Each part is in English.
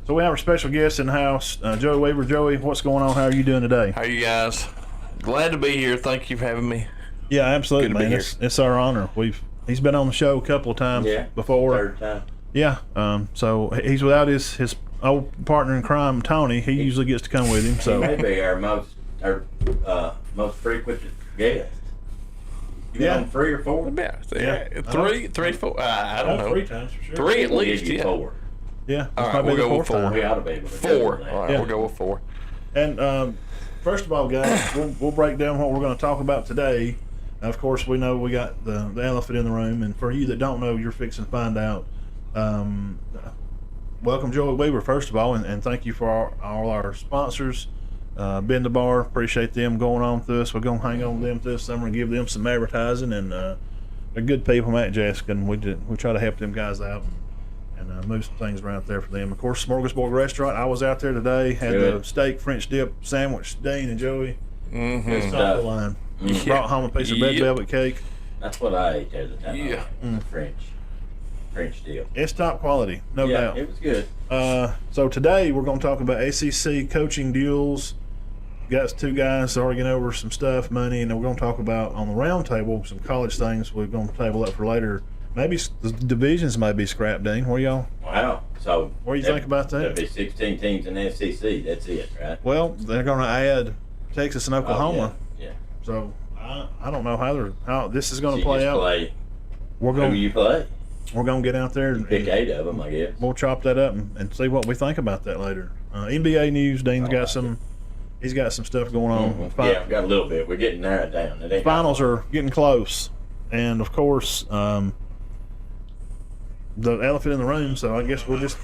So we have our special guest in the house, Joey Weaver. Joey, what's going on? How are you doing today? How are you guys? Glad to be here. Thank you for having me. Yeah, absolutely, Good to be man. here. It's our honor. He's been on the show a couple of times before. Third time. Yeah. So he's without his old partner in crime, Tony. He usually gets to come with him. So He may be our most frequent guest. You been on 3 or 4? Yeah. Three, 4. I don't know. 3 times for sure. 3 at We'll least, give you yeah. 4. Yeah. All This right, might be we'll the go with 4th 4. time. We ought to be able to. 4. All right, Yeah. we'll go with 4. And first of all, guys, we'll break down what we're going to talk about today. Of course, we know we got the elephant in the room, and for you that don't know, you're fixing to find out. Welcome, Joey Weaver, first of all, and thank you for all our sponsors. Bend the Bar, appreciate them going on with us. We're going to hang on to them this summer and give them some advertising, and they're good people, Matt and Jessica, and we try to help them guys out and move some things around there for them. Of course, Smorgasbord Restaurant, I was out there today, had the steak French dip sandwich, Dean and Joey. It's top of the line. Brought home a piece of red velvet cake. That's what I ate the other time. Yeah. French deal. It's top quality, no doubt. It was good. So today we're going to talk about ACC coaching duels. Got 2 guys arguing over some stuff, money, and then we're going to talk about on the round table some college things. We're going to table up for later. Maybe the divisions may be scrapped, Dean. What do y'all? Wow. So What do you think about that? There'll be 16 teams in the SEC. That's it, right? Well, they're going to add Texas and Oklahoma. Yeah. So I don't know how this is going So to you play just out. play We're who going you play. we're going to get out there and Pick 8 of them, I guess. we'll chop that up and see what we think about that later. NBA news. Dean's got some. He's got some stuff going on. Yeah, I've got a little bit. We're getting narrowed down. It ain't Finals are getting close, and of course, the elephant in the room. So I guess we'll just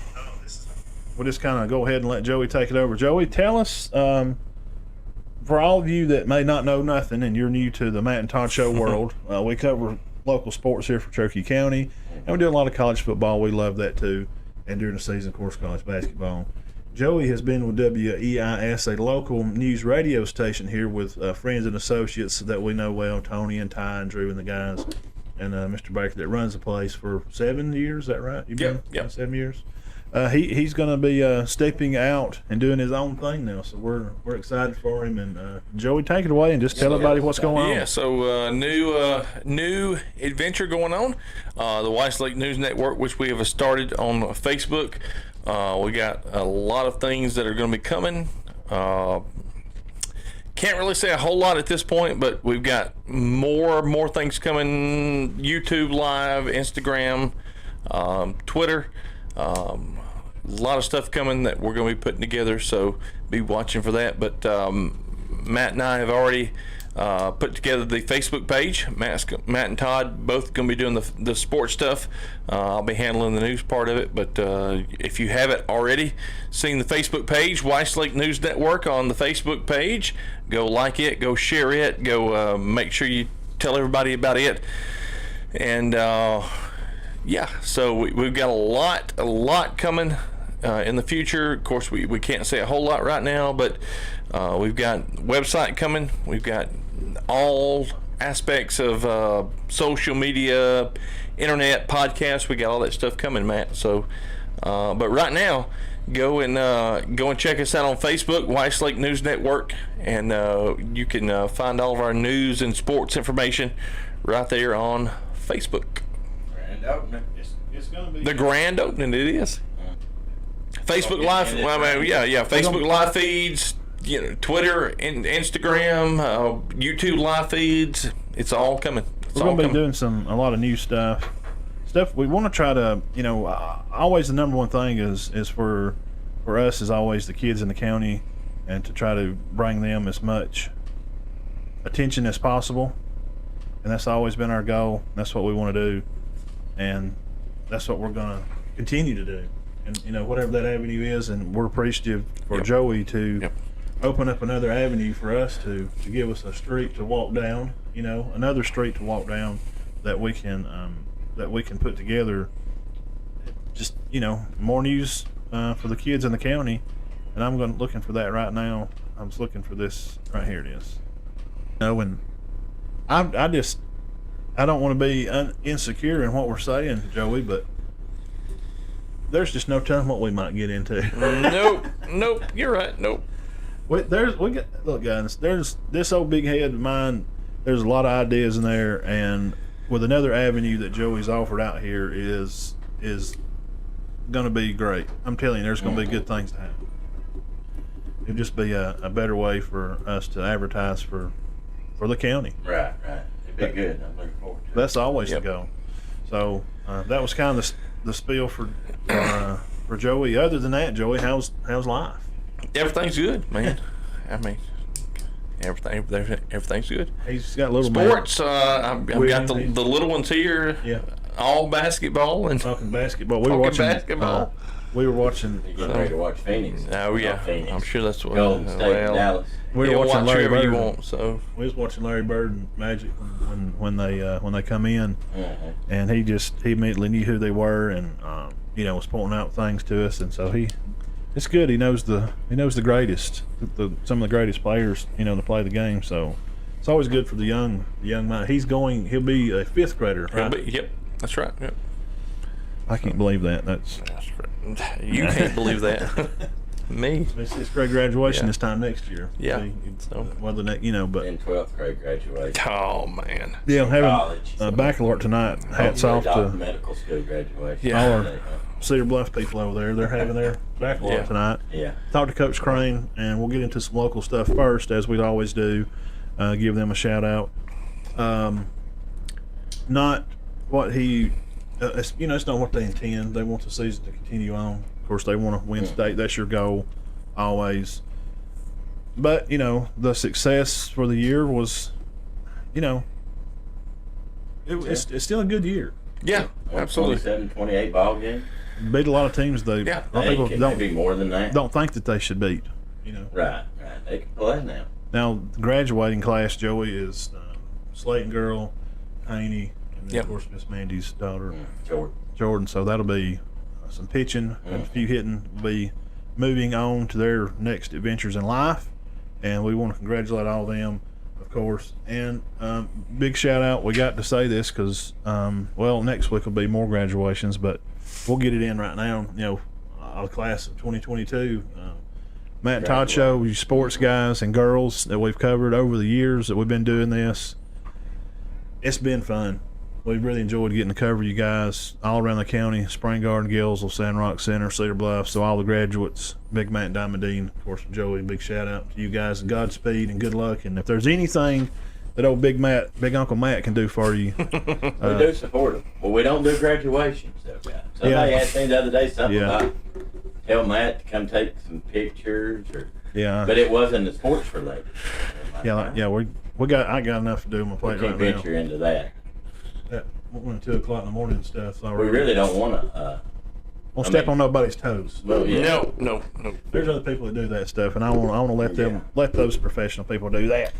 kind of go ahead and let Joey take it over. Joey, tell us, for all of you that may not know nothing, and you're new to the Matt and Todd Show world, we cover local sports here for Cherokee County, and we do a lot of college football. We love that too, and during the season, of course, college basketball. Joey has been with WEIS, a local news radio station here with friends and associates that we know well, Tony and Ty and Drew and the guys, and Mr. Baker that runs the place for 7 years. Is that right? You've been Yep. 7 years. He's going to be stepping out and doing his own thing now, so we're excited for him. And Joey, take it away and just tell everybody what's going on. Yeah, so new adventure going on. The Weiss Lake News Network, which we have started on Facebook. We got a lot of things that are going to be coming. Can't really say a whole lot at this point, but we've got more things coming. YouTube Live, Instagram, Twitter. A lot of stuff coming that we're going to be putting together, so be watching for that. But Matt and I have already put together the Facebook page. Matt and Todd both going to be doing the sports stuff. I'll be handling the news part of it. But if you haven't already seen the Facebook page, Weiss Lake News Network on the Facebook page, go like it, go share it, go make sure you tell everybody about it. And yeah, so we've got a lot coming in the future. Of course, we can't say a whole lot right now, but we've got website coming. We've got all aspects of social media, internet, podcasts. We got all that stuff coming, Matt. So, but right now, go and check us out on Facebook, Weiss Lake News Network, and you can find all of our news and sports information right there on Facebook. Grand opening. It's going to be The grand opening, it is. Facebook Live, Facebook Live feeds, Twitter, and Instagram, YouTube Live feeds. It's all coming. We're going to be doing a lot of new stuff. We want to try to, always the number one thing is for us is always the kids in the county, and to try to bring them as much attention as possible. And that's always been our goal. That's what we want to do, and that's what we're going to continue to do. And whatever that avenue is, and we're appreciative for Joey to open up another avenue for us to give us a street to walk down. Another street to walk down that we can put together. Just more news for the kids in the county, and I'm looking for that right now. I'm just looking for this right here. It is. And I don't want to be insecure in what we're saying, Joey, but there's just no telling what we might get into. Nope. You're right. Nope. Look, guys. There's this old big head of mine. There's a lot of ideas in there, and with another avenue that Joey's offered out here is going to be great. I'm telling you, there's going to be good things to happen. It'd just be a better way for us to advertise for the county. Right. It'd be good. I'm looking forward to it. That's always the goal. So that was kind of the spiel for Joey. Other than that, Joey, how's life? Everything's good, man. I mean, everything's good. He's got little Sports. I've got the little ones here. Yeah. All basketball and Talking basketball. basketball. We were watching. You getting ready to watch Phoenix? Oh yeah, Phoenix. I'm sure that's what. Golden State, Dallas. We You were watching watch Larry whoever Bird. you want. So We was watching Larry Bird and Magic when they come in, and he immediately knew who they were, and was pointing out things to us, and so it's good. He knows the greatest, some of the greatest players, to play the game. So it's always good for the young man. He'll be a fifth grader, right? yep, that's right. Yep. I can't believe that. That's right. You can't believe that. Me. It's sixth grade graduation this time next year. Yeah. See, So whether that but In 12th grade graduation. oh man. yeah, having College. baccalaureate tonight. Hats off to medical school graduation. Yeah. all our Cedar Bluff people over there. They're having their baccalaureate tonight. Yeah. Talk to Coach Crane, and we'll get into some local stuff first, as we always do. Give them a shout out. Not what he, it's not what they intend. They want the season to continue on. Of course, they want to win state. That's your goal, always. But the success for the year was, it's still a good year. Yeah, absolutely. 27, 28 ball game. Beat a lot of teams. A lot of people Can be more than that. don't think that they should beat. Right. They can play now. Now, the graduating class, Joey, is Slayton girl, Haney, and then, of course, Miss Mandy's daughter, Jordan. So that'll be some pitching and a few hitting. Will be moving on to their next adventures in life, and we want to congratulate all of them, of course. And big shout out. We got to say this because, next week will be more graduations, but we'll get it in right now. Our class of 2022. Matt and Todd Show, you sports guys and girls that we've covered over the years that we've been doing this. It's been fun. We've really enjoyed getting to cover you guys all around the county, Spring Garden, Gillsville, Sand Rock Center, Cedar Bluff. So all the graduates, Big Matt and Diamond Dean, of course, Joey, big shout out to you guys, and Godspeed and good luck. And if there's anything that old Big Uncle Matt can do for you. We do support them. Well, we don't do graduations, though, guys. Somebody asked me the other day something about tell Matt to come take some pictures, but it wasn't the sports related. I got enough to do on my plate right now. Venture into that. That 1 and 2 o'clock in the morning and stuff. So We really don't want to. Won't step on nobody's toes. Well, yeah. No. There's other people that do that stuff, and I want to let those professional people do that.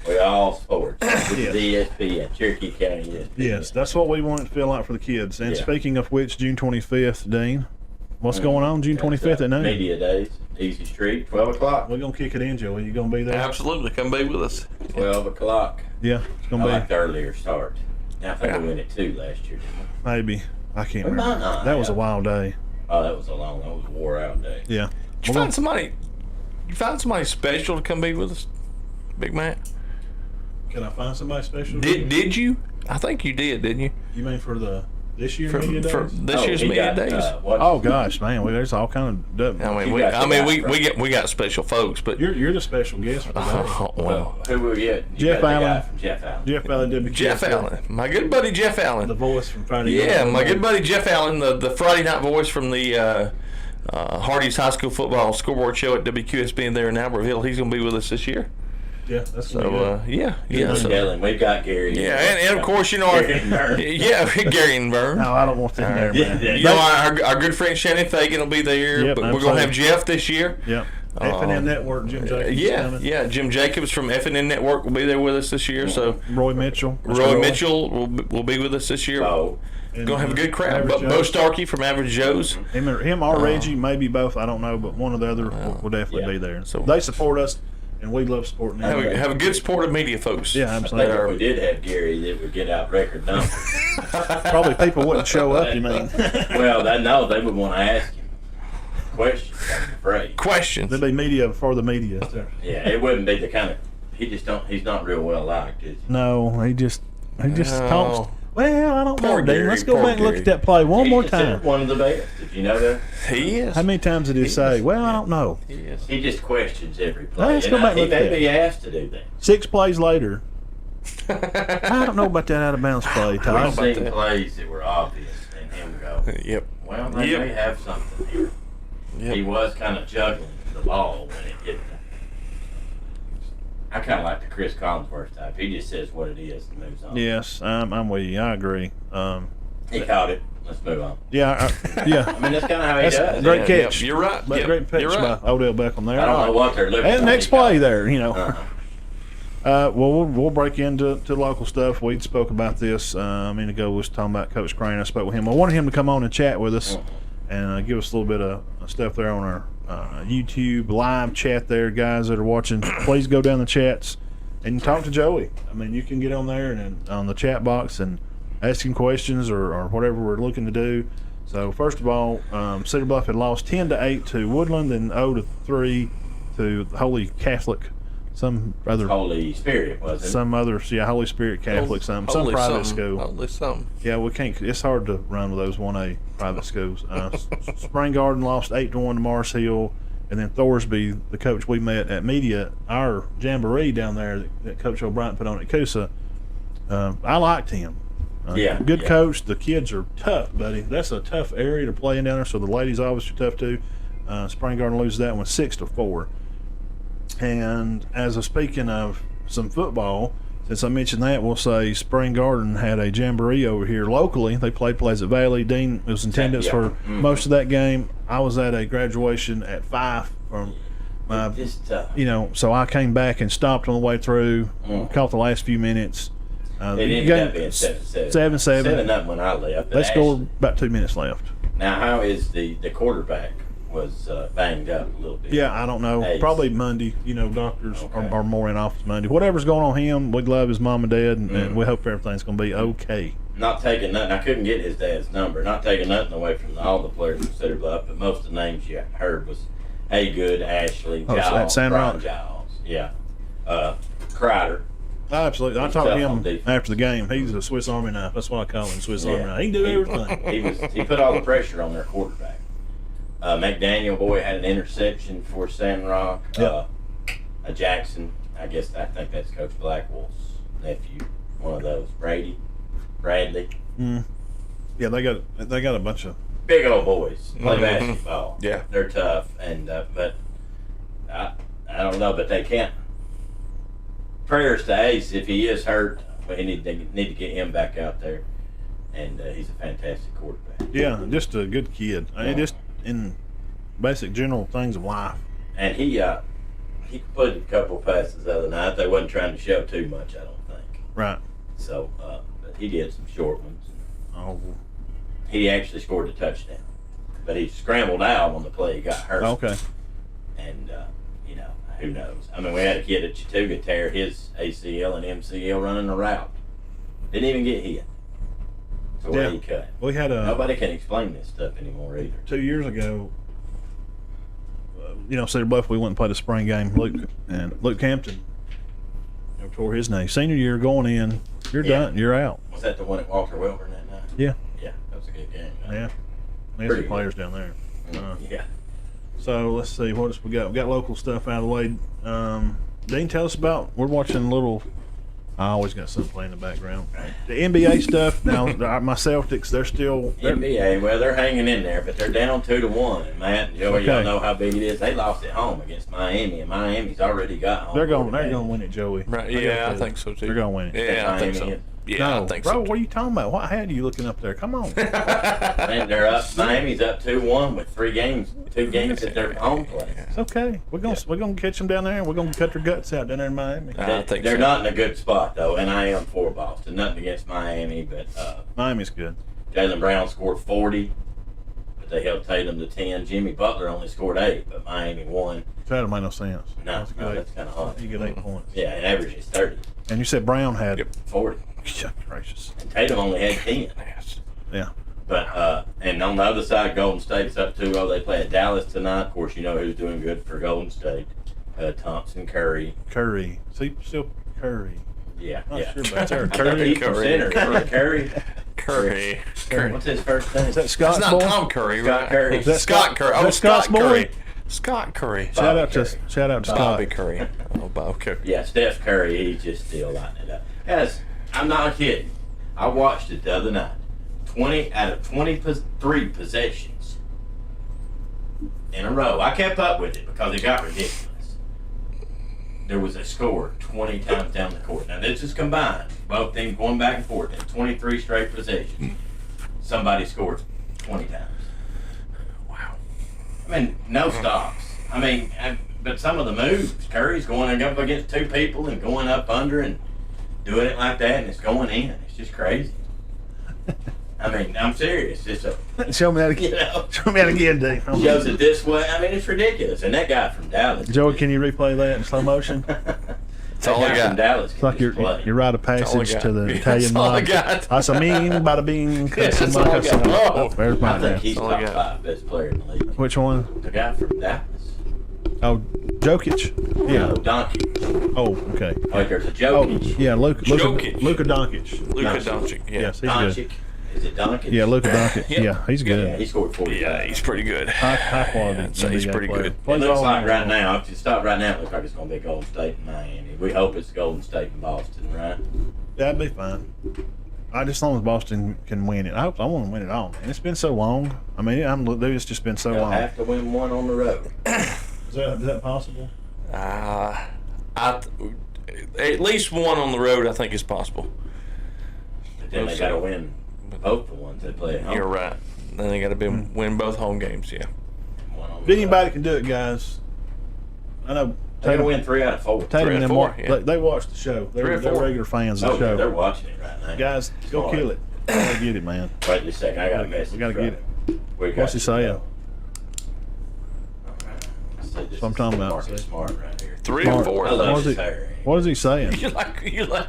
We all sports. DSP at Cherokee County ESPN. Yes, that's what we want it to feel like for the kids. And speaking of which, June 25th, Dean, what's going on June 25th at noon? Media Days, Easy Street, 12 o'clock. We're going to kick it in, Joey. You going to be there? Absolutely. Come be with us. 12 o'clock. Yeah, it's going I to be. like the earlier start. Now, I think we went at 2 last year, didn't we? Maybe. I can't remember. That was a wild day. Oh, that was a wore out day. Yeah. Did you find somebody special to come be with us, Big Matt? Can I find somebody special? Did you? I think you did, didn't you? You mean for this year's For media days? this year's media days? Oh gosh, man, there's all kind of. We got special folks, but you're the special guest for today. Who were you? Jeff Allen. Jeff Allen. Jeff Allen, WQS. Jeff Allen, my good buddy Jeff Allen, the voice from Friday. Yeah, my good buddy Jeff Allen, the Friday night voice from the Hardee's High School Football Scoreboard Show at WQSB there in Albertville. He's going to be with us this year. Yeah, that's so. So, we've got Gary. Yeah, and of course Gary and Vern. No, I don't want them there, man. Our good friend Shannon Fagan will be there. Yep, but we're going to have Jeff this year. Yep. F&N Network, Jim Jacobs. Jim Jacobs from F&N Network will be there with us this year. So Roy Mitchell will be with us this year. Oh. Gonna have a good crowd. Bo Starkey from Average Joe's. Him or Reggie, maybe both. I don't know, but one or the other will definitely be there. So they support us and we love supporting them. Have a good supportive media, folks. Yeah, absolutely. I think if we did have Gary, that would get out record numbers. Probably people wouldn't show up, you mean? Well, they would want to ask him questions, I'm afraid. Questions. There'd be media for the media. Yeah, it wouldn't be the kind of, he's not real well liked, is he? No, he just talks. Well, I don't know, Poor Dean. Gary, Let's go poor back and look Gary. at that play one He's more considered time. one of the best. Did you know that? He is. How many times did he say, well, I don't know? He is. He just questions every play. Let's go back and He look at may that. be asked to do that. 6 plays later, I don't know about that out of bounds play, I've Todd. about seen that? plays that were obvious and him go, Yep. well, they may have something here. Yep. He was kind of juggling the ball when it hit them. I kind of like the Chris Collinsworth type. He just says what it is and moves on. Yes, I'm with you. I agree. He caught it. Let's move on. Yeah, yeah. I mean, that's kind of how he That's does. great Yeah, catch. You're right. But Yep, great pitch you're right. by Odell Beckham there. I don't know what they're looking And for. next He caught play it. there, you know. Uh-huh. Well, we'll break into local stuff. We spoke about this a minute ago. We was talking about Coach Crane. I spoke with him. I wanted him to come on and chat with us and give us a little bit of stuff there on our YouTube live chat there. Guys that are watching, please go down the chats and talk to Joey. I mean, you can get on there and on the chat box and ask him questions or whatever we're looking to do. So, first of all, Cedar Bluff had lost 10-8 to Woodland and 0-3 to Holy Catholic. Some other Holy Spirit, wasn't it? some other Holy Spirit Catholic some Holy private something. school. Holy something. Yeah, we can't. It's hard to run with those 1A private schools. Spring Garden lost 8-1 to Mars Hill, and then Thorsby, the coach we met at media, our jamboree down there that Coach O'Brien put on at Coosa. I liked him. Good coach. The kids are tough, buddy. That's a tough area to play in down there. So the ladies obviously are tough too. Spring Garden loses that one 6-4. And as of speaking of some football, since I mentioned that, we'll say Spring Garden had a jamboree over here locally. They played Pleasant Valley. Dean was in attendance for most of that game. I was at a graduation at 5 from my, so I came back and stopped on the way through, caught the last few minutes. It ended up being 7-7. 7-7. 7-up when I left. They scored about 2 minutes left. Now, how is the quarterback was banged up a little bit? Yeah, I don't know. Ace. Probably Monday. Doctors are more in office Monday. Whatever's going on him, we love his mom and dad, and we hope everything's going to be okay. Not taking nothing. I couldn't get his dad's number. Not taking nothing away from all the players from Cedar Bluff, but most of the names you heard was Haygood, Ashley, Oh, so Giles, that's Sand Brian Rock? Giles. Yeah. Crider. Absolutely. I He's talked to tough on him defense. after the game. He's a Swiss Army knife. That's what I call him, Swiss Army knife. He can do everything. He put all the pressure on their quarterback. McDaniel boy had an interception for Sand Rock. Yep. A Jackson, I think that's Coach Blackwell's nephew. One of those. Bradley. Yeah, they got a bunch of Big old boys. Play basketball. Yeah. They're tough, and but I don't know, but they can't. Prayers to Ace if he is hurt. We need to get him back out there, and he's a fantastic quarterback. Yeah, just a good kid. I mean, just in basic general things of life. And he put a couple passes the other night. They wasn't trying to show too much, I don't think. Right. So, but he did some short ones. Oh. He actually scored a touchdown, but he scrambled out on the play. He got hurt. Okay. And who knows? I mean, we had a kid at Chattooga tear his ACL and MCL running the route. Didn't even get hit. So where he cut. We had Nobody can explain this stuff anymore either. 2 years ago. Cedar Bluff, we went and played a spring game. Luke Hampton tore his knee. Senior year going in, you're done. You're out. Was that the one at Walker Wilburn that night? Yeah. Yeah, that was a good game. Yeah. There's some players down there. Yeah. So let's see what else we got. We got local stuff out of the way. Dean, tell us about. We're watching a little. I always got something playing in the background. The NBA stuff. Now my Celtics, they're NBA. Well, they're hanging in there, but they're down 2-1. And Matt and Joey, y'all know how big it is. They lost at home against Miami, and Miami's already got home. They're going to win it, Joey. Right? Yeah, I think so too. They're going to win it. Yeah, I think so. Miami. Yeah, No, I think bro, so. what are you talking about? What had you looking up there? Come on. And they're up. Miami's up 2-1 with 2 games at their home place. It's okay. We're gonna catch them down there, and we're gonna cut their guts out down there in Miami. I think They're so. not in a good spot though, and I am for Boston. Nothing against Miami, but Miami's good. Jaylen Brown scored 40. but they held Tatum to 10. Jimmy Butler only scored 8, but Miami won. That don't make no sense. No, that's kind of hard. You get 8 points. Yeah, and average is 30. And you said Brown had 40. gracious. And Tatum only had 10. Yeah. But and on the other side, Golden State's up 2-0. They play at Dallas tonight. Of course, you know who's doing good for Golden State. Thompson, Curry. See, still Curry. Yeah, Not yeah. sure about that. Curry. Curry. Curry. Curry. What's his first name? Is that That's Scott's not boy? Tom Curry, Scott right? Curry. Is that Scott Curry? Is Oh, that Scott Scott's boy? Curry. Scott Curry. Shout out to Bobby Scott. Curry. Oh, Bob Curry. Yeah, Steph Curry. He's just still lighting it up. Guys, I'm not kidding. I watched it the other night. 20 out of 23 possessions in a row. I kept up with it because it got ridiculous. There was a score 20 times down the court. Now, this is combined. Both teams going back and forth in 23 straight possessions. Somebody scored 20 times. Wow. I mean, no stops. I mean, but some of the moves, Curry's going up against 2 people and going up under and doing it like that, and it's going in. It's just crazy. I mean, I'm serious. It's a, Show me that again. you know, Show me that again, Dave. shows it this way. I mean, it's ridiculous. And that guy from Dallas. Joey, can you replay that in slow motion? That all I guy got. from Dallas. It's like you write a That's all I passage got. to the That's Italian all I mob. got. I said, mean, bada bing. That's all I got. Oh. There's my I think dad. he's That's all I top got. 5 best player in the league. Which one? The guy from Dallas. Oh, Jokic. Yeah. No, Doncic. Oh, okay. Oh, there's a Oh, Jokic. yeah, Luka Jokic. Doncic. Luka Doncic. Yeah. Yes, he's good. Doncic. Is it Doncic? Yeah, Luka Doncic. Yep. Yeah, he's Yeah, good. he scored 40. Yeah, he's pretty good. High quality. I'd say he's NBA pretty player. good. It Plays looks all like around. right now, if you stop right now, it looks like it's going to be Golden State and Miami. We hope it's Golden State and Boston, right? That'd be fine. I just as long as Boston can win it. I want to win it all. And it's been so long. I mean, it's just been so They'll long. have to win one on the road. Is that possible? At least one on the road, I think, is possible. But then they got to win both the ones they play at home. You're right. Then they got to win both home games. Yeah. One on If the road. anybody can do it, guys. I know. They're going to win 3 out of 4. Tatum 3 and out them of 4, yeah. they watch the show. 3 They're or 4. regular fans of Oh, the yeah, they're show. watching it right now. Guys, go Smart. kill it. Gotta get it, man. Wait just a second. I got a message. We gotta from get him. it. We got What's he you. saying? All right. Let's see, this what I'm talking is about. Marcus Smart right here. 3 Smart. or 4. I love What is his he- hair. What is he saying? You like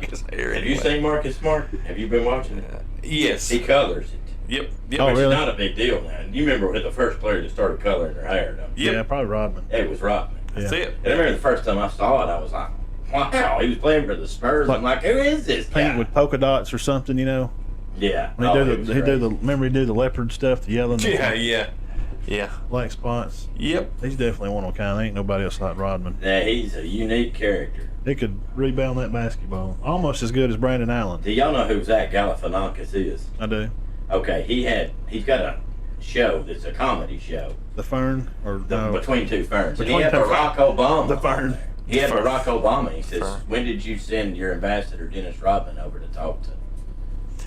his hair. Have you anyway. seen Marcus Smart? Have you been watching it? Yes. He colors it. Yep. Oh, Which really? is not a big deal now. You remember when the first player that started coloring their hair, don't you? Yep. Yeah, probably Rodman. It was Rodman. That's Yeah. it. And I remember the first time I saw it, I was like, wow, he was playing for the Spurs. I'm like, who is this Paint guy? with polka dots or something, you know. Yeah. When remember he do the leopard stuff, the yellow and the Yeah. black spots. Yep. He's definitely one of a kind. Ain't nobody else like Rodman. Yeah, he's a unique character. He could rebound that basketball. Almost as good as Brandon Allen. Do y'all know who Zach Galifianakis is? I do. Okay, he's got a show that's a comedy show The Fern or no. between two ferns. And he Between had two Barack Obama. The on Fern. there. He had Fern. Barack Obama. He says, Fern. when did you send your ambassador Dennis Rodman over to talk to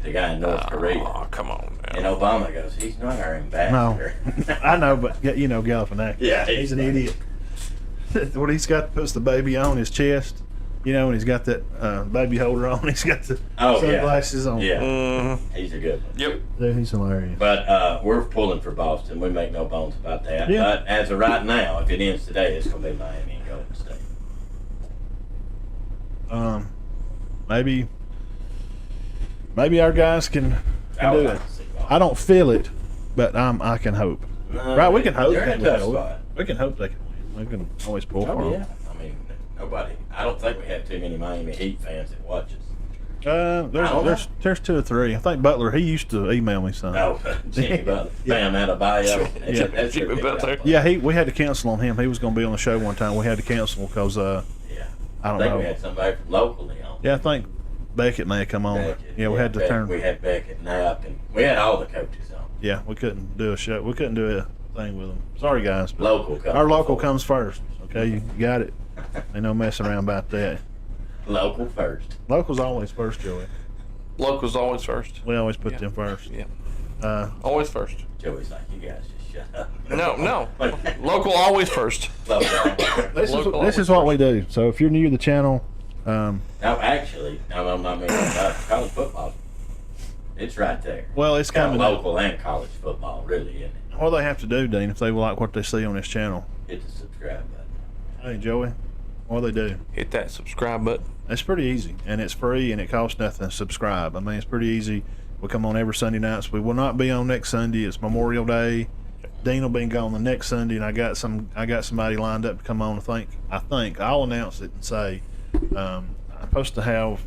the guy in North Korea? Oh, come on And now. Obama goes, he's not our No. ambassador. I know, but you know Galifianakis. Yeah, he's an funny. idiot. What he's got puts the baby on his chest, you know, and he's got that baby holder on. He's got the sunglasses on. Yeah, Mm-hmm. he's a good one. Yep. Dude, he's hilarious. But we're pulling for Boston. We make no bones about that. Yeah. But as of right now, if it ends today, it's going to be Miami and Golden State. Maybe our guys can I would do like it. to see Boston. I don't feel it, but I can hope. No, Right, we can hope. They're in a We tough can spot. We can hope they can win. We can always pull for Oh, them. yeah. I mean, nobody. I don't think we have too many Miami Heat fans that watch us. There's 2 or 3. I think Butler. He used to email me some. No, Jimmy Butler. Bam Adebayo. Yeah. That's Jimmy their big Butler. guy. Yeah, we had to cancel on him. He was going to be on the show one time. We had to cancel because Yeah. I don't think know. we had somebody from locally on. Yeah, I think Beckett may have come on. Beckett. Yeah, we had to turn. We had Beckett, Knapp, and we had all the coaches on. Yeah, we couldn't do a show. We couldn't do a thing with them. Sorry, guys. But Local comes our local before. comes first. Okay, you got it. Ain't no messing around about that. Local first. Local's always first, Joey. Local's always first. We always put Yeah. them first. Yeah. Always first. Joey's like, you guys just shut up. No. Local always first. Local. This is what we do. So if you're new to the channel, No, actually, I'm not meaning about college football. It's right there. well, it's Kind coming. of local and college football, really, isn't it? What do they have to do, Dean, if they like what they see on this channel? Hit the subscribe button. Hey, Joey, what do they do? Hit that subscribe button. It's pretty easy, and it's free, and it costs nothing to subscribe. I mean, it's pretty easy. We come on every Sunday nights. We will not be on next Sunday. It's Memorial Day. Dean will be gone the next Sunday, and I got somebody lined up to come on. I think I'll announce it and say I'm supposed to have.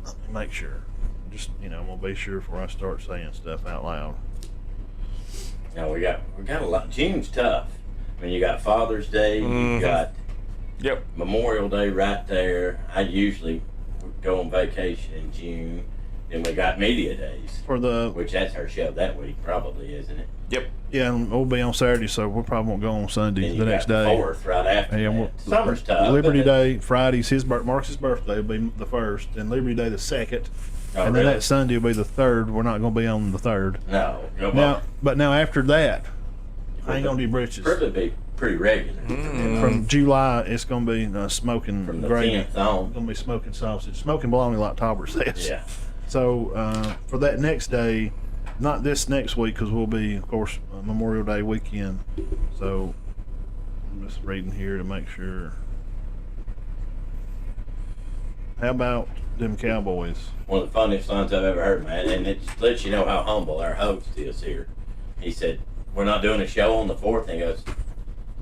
Let me make sure. Just we'll be sure before I start saying stuff out loud. Now we got a lot. June's tough. I mean, you got Father's Day. You got Memorial Day right there. I usually go on vacation in June. Then we got media days, which that's our show that week, probably, isn't it? Yep. Yeah, and we'll be on Saturday, so we probably won't go on Sunday the next day. 4th right after that. Summer's tough. Liberty Day, Friday's Marcus' birthday will be the 1st, and Liberty Day the 2nd. Oh, and then that Sunday will be the 3rd. We're not going to be on the 3rd. No. Now after that, I ain't going to do britches. Probably be pretty regular. From July, it's going to be smoking from the gravy. 10th on. It's going to be smoking sausage, smoking bologna like Talbert says. Yeah. So for that next day, not this next week because we'll be, of course, Memorial Day weekend. So I'm just reading here to make sure. How about them Cowboys? One of the funniest lines I've ever heard, man, and it lets you know how humble our host is here. He said, "We're not doing a show on the 4th." And he goes,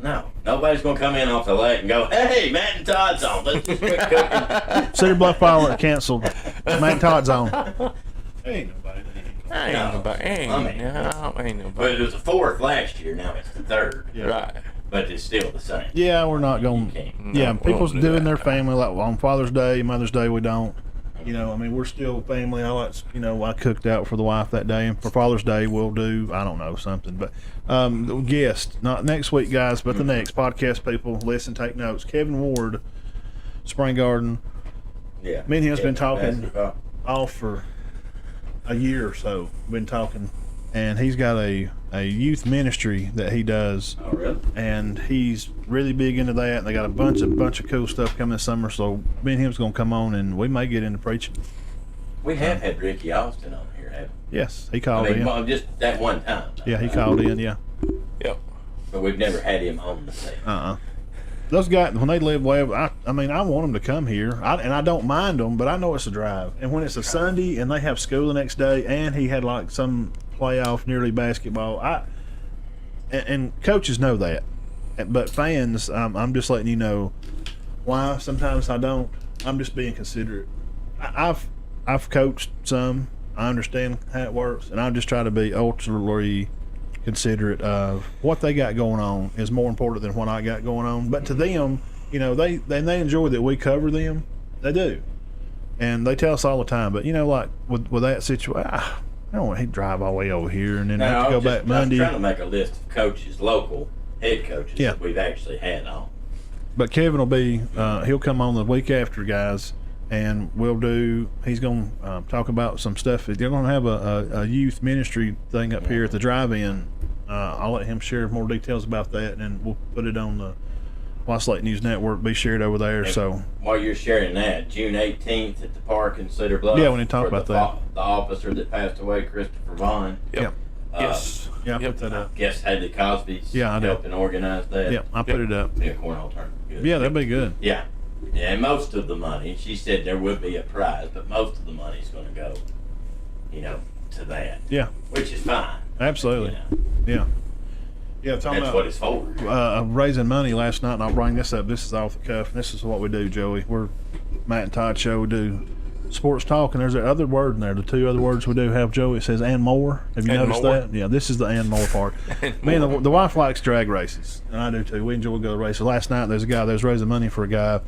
"No, nobody's going to come in off the lake and go, 'Hey, Matt and Todd's on. Let's just quit cooking.'" Cedar Bluff Fireworks canceled. Matt and Todd's on. Ain't nobody. Ain't nobody. But it was the 4th last year. Now it's the 3rd. Yeah. Right. But it's still the same. Yeah, we're not going. Yeah, people's do doing that. their family like on Father's Day, Mother's Day. We don't. I mean, we're still family. I cooked out for the wife that day, and for Father's Day, we'll do, I don't know, something. But guest, not next week, guys, but the next podcast. People, listen, take notes. Kevin Ward, Spring Garden. Yeah. Me and him's been talking basketball. off for a year or so. Been talking, and he's got a youth ministry that he does. Oh, really? And he's really big into that. And they got a bunch of cool stuff coming this summer. So me and him's gonna come on, and we may get into preaching. We have had Ricky Austin on here, haven't we? Yes, he called in. Just that one time. Yeah, he called in. Yeah. Yep. But we've never had him on the set. Those guys, when they live way, I mean, I want them to come here, and I don't mind them, but I know it's a drive. And when it's a Sunday and they have school the next day, and he had like some playoff nearly basketball, and coaches know that, but fans, I'm just letting you know why sometimes I don't. I'm just being considerate. I've coached some. I understand how it works, and I just try to be ultimately considerate of what they got going on is more important than what I got going on. But to them, they enjoy that we cover them. They do, and they tell us all the time. But like with that situation, I don't want to drive all the way over here and then have to go back Monday. I'm trying to make a list of coaches, local head coaches that we've actually had on. But Kevin will be, he'll come on the week after, guys, and he's going to talk about some stuff. They're going to have a youth ministry thing up here at the drive-in. I'll let him share more details about that, and then we'll put it on the Watts Lake News Network, be shared over there. And so while you're sharing that, June 18th at the park in Cedar Bluff. Yeah, we need to talk about that. The officer that passed away, Christopher Vaughn. Yep. Yes. Yeah, I put that up. Guess Haley Cosby's Yeah, I did. helping organize that. Yeah, I put it up. Be a cornhole tournament. Good. Yeah, that'd be good. Yeah. Yeah, and most of the money, she said there would be a prize, but most of the money's going to go, to that. Yeah, Which is fine. absolutely. Yeah. Yeah, talking That's about what it's for. raising money last night, and I'll bring this up. This is off the cuff. This is what we do, Joey. We're Matt and Todd show. We do sports talk, and there's that other word in there. The two other words we do have, Joey. It says "and more." Have you noticed that? Yeah, this is the "and more" part. Man, the wife likes drag races, and I do too. We enjoy going to races. Last night, there's a guy that was raising money for a guy.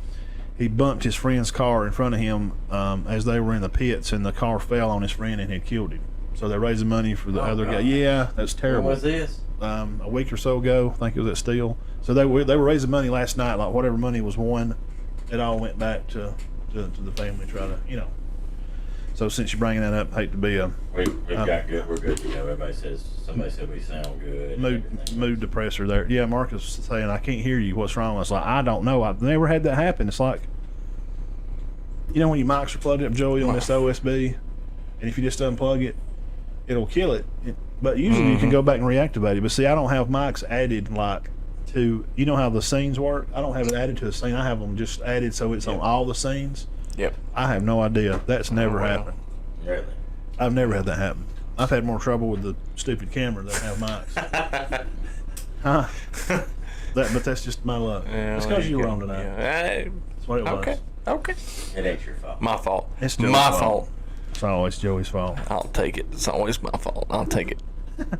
He bumped his friend's car in front of him as they were in the pits, and the car fell on his friend and had killed him. So they're raising money for the other guy. Yeah, that's terrible. When was this? A week or so ago. I think it was at Steel. So they were raising money last night. Like whatever money was won, it all went back to the family. Try to So since you're bringing that up, I hate to be a We've got good. We're good to go. Somebody said we sound good. mood depressor there. Yeah, Marcus was saying I can't hear you. What's wrong? It's like I don't know. I've never had that happen. It's like when your mics are plugged up, Joey, on this OSB, and if you just unplug it, it'll kill it. But usually you can go back and reactivate it. But see, I don't have mics added like to, you know how the scenes work? I don't have it added to a scene. I have them just added so it's on all the scenes. Yep. I have no idea. That's never happened. Really? I've never had that happen. I've had more trouble with the stupid camera than I have mics. Huh? But that's just my luck. Yeah, It's because you were go. on tonight. Yeah. That's what it was. Okay. It ain't your fault. My fault. It's Joey's my fault. fault. It's always Joey's fault. I'll take it. It's always my fault. I'll take it.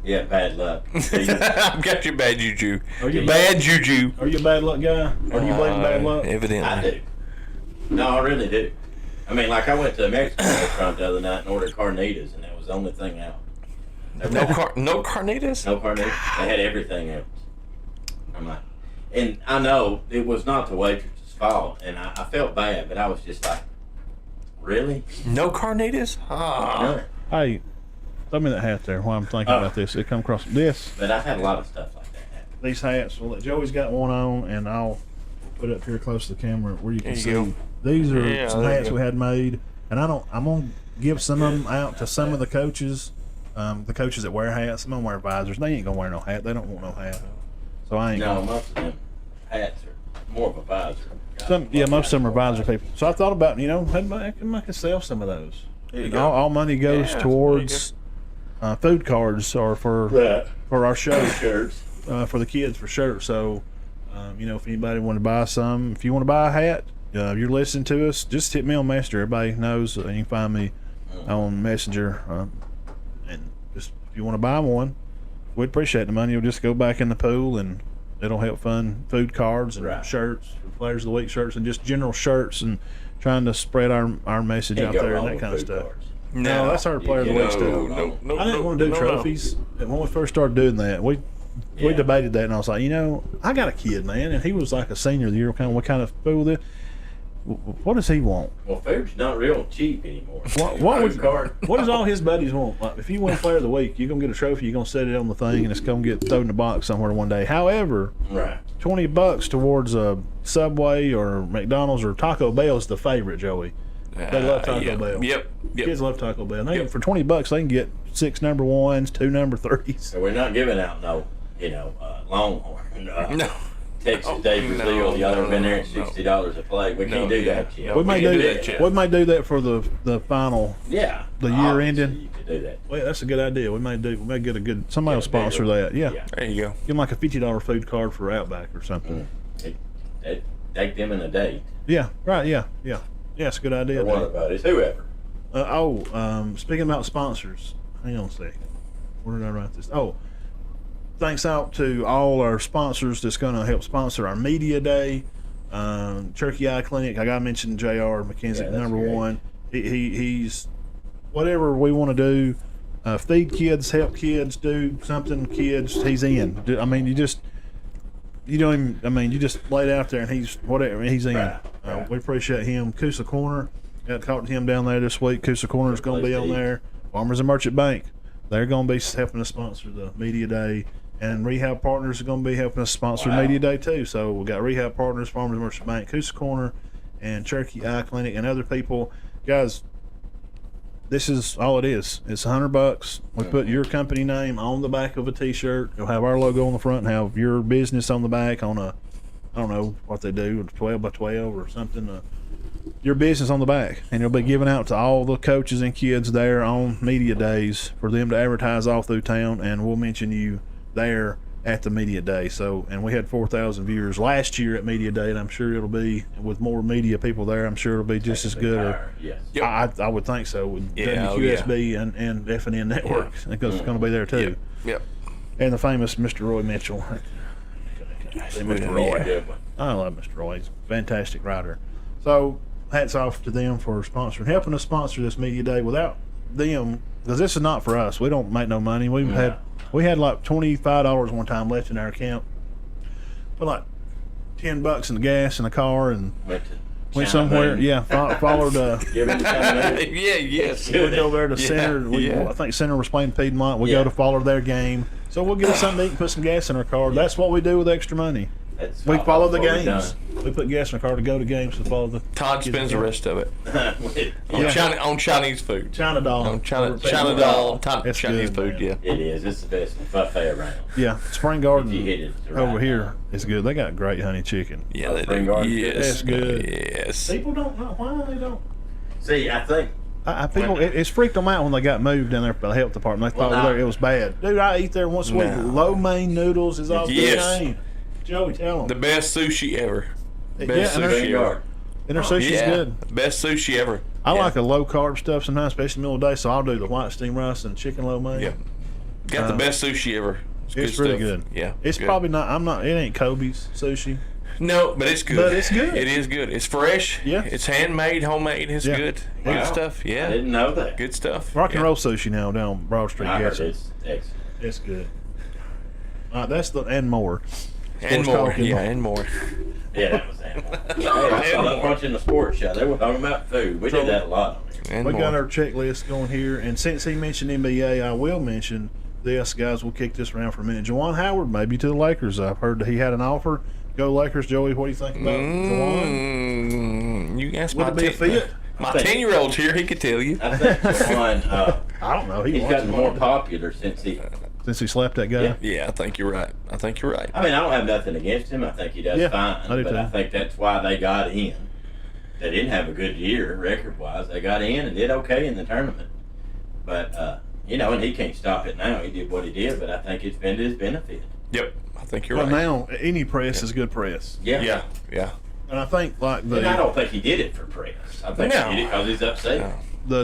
Yeah, bad luck. I've got your bad juju. Are you Bad juju. Are you a bad luck guy? Or do you believe in bad luck? Evidently. I do. No, I really do. I mean, like I went to a Mexican restaurant the other night and ordered carnitas, and that was the only thing out. No carnitas? No carnitas. They had everything else. I'm like, and I know it was not the waitress's fault, and I felt bad, but I was just like, really? No carnitas? Ah. Hey, throw me that hat there while I'm thinking about this. It come across this. But I've had a lot of stuff like that happen. These hats. Well, Joey's got one on, and I'll put it up here close to the camera where you can There you see. go. These are Yeah, some there you hats go. we had made, and I'm gonna give some of them out to some of the coaches. The coaches that wear hats. Some of them wear visors. They ain't gonna wear no hat. They don't want no hat. So I ain't. No, Gonna, most of them hats are more of a visor. most of them are visor people. So I thought about, I can sell some of those. There you go. All money goes Yeah, towards food cards or for our show. Shirts. For the kids for sure. So, if anybody want to buy some, if you want to buy a hat, you're listening to us, just hit me on Messenger. Everybody knows, and you can find me on Messenger. And just if you want to buy one, we'd appreciate the money. You'll just go back in the pool, and it'll help fund food cards and shirts, Players of the Week shirts, and just general shirts, and trying to spread our message out there and that kind of stuff. No, that's our Player of the Week stuff. No, I didn't want to do trophies. And when we first started doing that, we debated that, and I was like, I got a kid, man, and he was like a senior the year. What kind of fool this? What does he want? Well, food's not real cheap anymore. What does all his buddies want? Like, if you win Player of the Week, you're gonna get a trophy. You're gonna set it on the thing, and it's gonna get thrown in a box somewhere one day. However, Right. $20 towards a Subway or McDonald's or Taco Bell is the favorite, Joey. They love Taco Bell. Yep. Kids love Taco Bell. And for $20, they can get 6 number 1s, 2 number 3s. So we're not giving out no, Longhorn. No. Texas Davis deal. Y'all ever been there at $60 a plate? We can't do that yet. We may can't do do that. that yet. We may do that for the final. Yeah. The year Obviously, ending. You could do that. Well, that's a good idea. We may get a good. Somebody will sponsor that. Yeah. There you go. Give them like a $50 food card for Outback or something. Take them in a date. Yeah. Right. Yeah. Yeah. Yeah. It's a good idea. Or one of us, whoever. Speaking about sponsors, hang on a second. Where did I write this? Oh, thanks out to all our sponsors that's going to help sponsor our media day. Turkey Eye Clinic. I got to mention Jr. McKenzie, number great. one. He's whatever we want to do. Feed kids, help kids, do something. Kids, he's in. I mean, you just lay it out there, and he's whatever. He's in. Right. We appreciate him. Coosa Corner. Got to talk to him down there this week. Coosa Corner is going to be on there. Farmers and Merchant Bank. They're going to be helping us sponsor the media day, and Rehab Partners are going to be helping us sponsor media day too. So we got Rehab Partners, Farmers and Merchant Bank, Coosa Corner, and Cherokee Eye Clinic, and other people. Guys, this is all it is. It's $100. We put your company name on the back of a T-shirt. You'll have our logo on the front and have your business on the back on a, I don't know what they do, 12 by 12 or something. Your business on the back, and it'll be given out to all the coaches and kids there on media days for them to advertise all through town, and we'll mention you there at the media day. So, and we had 4,000 viewers last year at media day, and I'm sure it'll be with more media people there. I'm sure it'll be just as good. Or, Yes. I would think so with Yeah, WQSB and FNN networks, because it's going to be there too. Yep. And the famous Mr. Roy Mitchell. Mr. Roy. Good one. I love Mr. Roy. He's a fantastic writer. So hats off to them for sponsoring, helping us sponsor this media day. Without them, because this is not for us. We don't make no money. We had like $25 one time left in our account. Put like $10 in the gas in the car and went somewhere. Yeah, followed. Give it to somebody. Yeah, yes. We go there to Center. I think Center was playing Piedmont. We go to follow their game. So we'll get us something to eat and put some gas in our car. That's what we do with extra money. That's We follow the what we've games. We put gas in the car to go to games to follow the. Todd kids spends the game. rest of it done. on Chinese food. China doll. On China doll. doll, It's Chinese good, food. man. Yeah. It is. It's the best buffet around. Yeah, Spring Garden If you hit it the over right here time. is good. They got great honey chicken. Yeah, Oh, they Spring do. Garden? Yes, That's good. Yes. People don't know why they don't. See, I think People, it's freaked them out when they got moved down there for the health department. They thought Well, it was bad. Dude, I eat there once a week. No. Lo mein noodles is off Yes. the chain. Joey, tell The them. best sushi ever. Yeah, Best and sushi Spring ever. Garden. And their sushi's Yeah, good. best sushi ever. I Yeah. like a low carb stuff sometimes, especially in the middle of the day. So I'll do the white steamed rice and chicken lo mein. Yeah, got the best sushi ever. It's good really stuff. good. Yeah, It's good. probably not. I'm not. It ain't Kobe's sushi. No, but it's good. But it's good. It is good. It's fresh. Yeah. It's handmade, homemade. It's Yeah. good. Wow. Good stuff. I Yeah. didn't know that. Good stuff. Rock and Yeah. roll sushi now down Broad Street. I heard Gadsden. it's excellent. It's good. That's the and more. And Sports more. talk and Yeah, more. and more. Yeah, that was animal. Hey, I love watching the sports show. They were talking about food. We did that a lot on here. And We more. got our checklist going here, and since he mentioned NBA, I will mention this, guys. We'll kick this around for a minute. Juwan Howard, maybe to the Lakers. I've heard that he had an offer. Go Lakers, Joey. What do you think about Juwan? You asked Would my it be a fit? my 10-year-old's here. He could tell you. I think Juwan, I don't know. He he's wants gotten it. more popular since he. Since he slapped that guy. Yeah. Yeah, I think you're right. I think you're right. I mean, I don't have nothing against him. I think he does Yeah, fine. I do but too. I think that's why they got in. They didn't have a good year record-wise. They got in and did okay in the tournament. But, and he can't stop it now. He did what he did, but I think it's been to his benefit. Yep, I think you're Well, right. now any press is good press, Yeah, yeah. and I think like And I don't think he did it for press. I think No. he did it because he's upset. No. the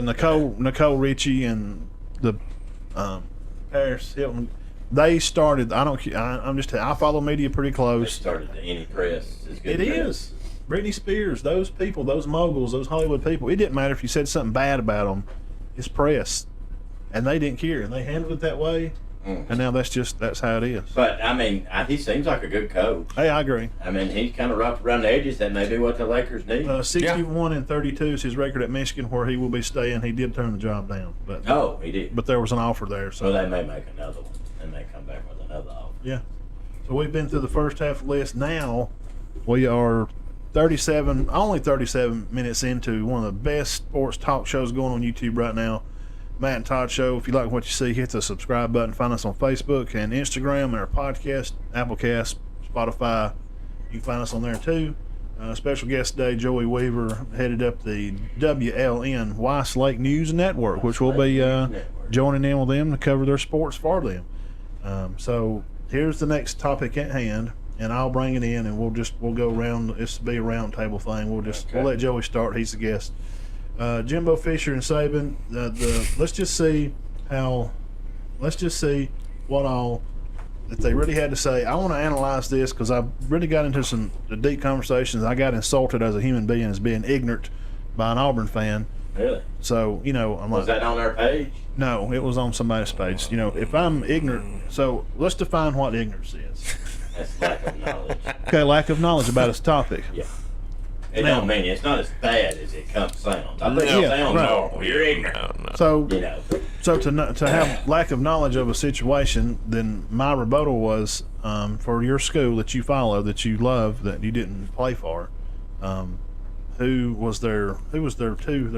Nicole Richie and the Paris Hilton. They started. I follow media pretty They close. started the any press is good. It press. is. Britney Spears, those people, those moguls, those Hollywood people. It didn't matter if you said something bad about them. It's press, and they didn't care, and they handled it that way. And now that's how it is. But, I mean, he seems like a good coach. Hey, I agree. I mean, he's kind of roughed around the edges. That may be what the Lakers need. 61-32 is his record at Michigan, where he will be staying. He did turn the job down, but He did. but there was an offer there. So So they may make another one. They may come back with another offer. yeah. So we've been through the first half of the list. Now we are only 37 minutes into one of the best sports talk shows going on YouTube right now. Matt and Todd Show. If you like what you see, hit the subscribe button. Find us on Facebook and Instagram and our podcast, Applecast, Spotify. You can find us on there too. Special guest today, Joey Weaver, headed up the WLN Weiss Lake News Network, which will be joining in with them to cover their sports for them. So here's the next topic at hand, and I'll bring it in, and we'll go around. This will be a round table thing. We'll let Joey start. He's the guest. Jimbo Fisher and Saban. Let's just see what all that they really had to say. I want to analyze this because I really got into some deep conversations. I got insulted as a human being as being ignorant by an Auburn fan. Really? So I'm Was like, that on their page? no, it was on somebody's page. If I'm ignorant, so let's define what ignorance is. That's lack of knowledge. Okay, lack of knowledge about this topic. Yeah. It Now- don't mean it's not as bad as it sounds. I think Yeah, it sounds right. normal. You're ignorant. No. So You know. to have lack of knowledge of a situation, then my rebuttal was for your school that you follow, that you love, that you didn't play for. Who was their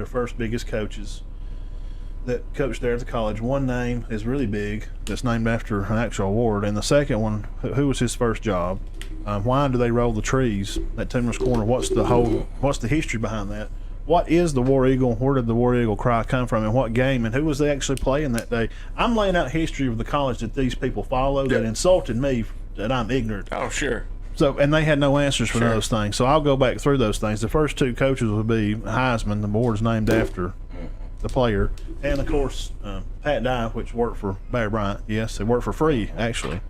first biggest coaches that coached there at the college? One name is really big that's named after an actual award, and the second one, who was his first job? Why do they roll the trees at Timmer's Corner? What's the history behind that? What is the War Eagle? Where did the War Eagle cry come from? And what game? And who was they actually playing that day? I'm laying out history of the college that these people follow that insulted me, that I'm ignorant. Oh, sure. So, and they had no answers for Sure. those things. So I'll go back through those things. The first two coaches would be Heisman. The board's named after the player, and of course Pat Dye, which worked for Barry Bryant. Yes, they worked for free actually.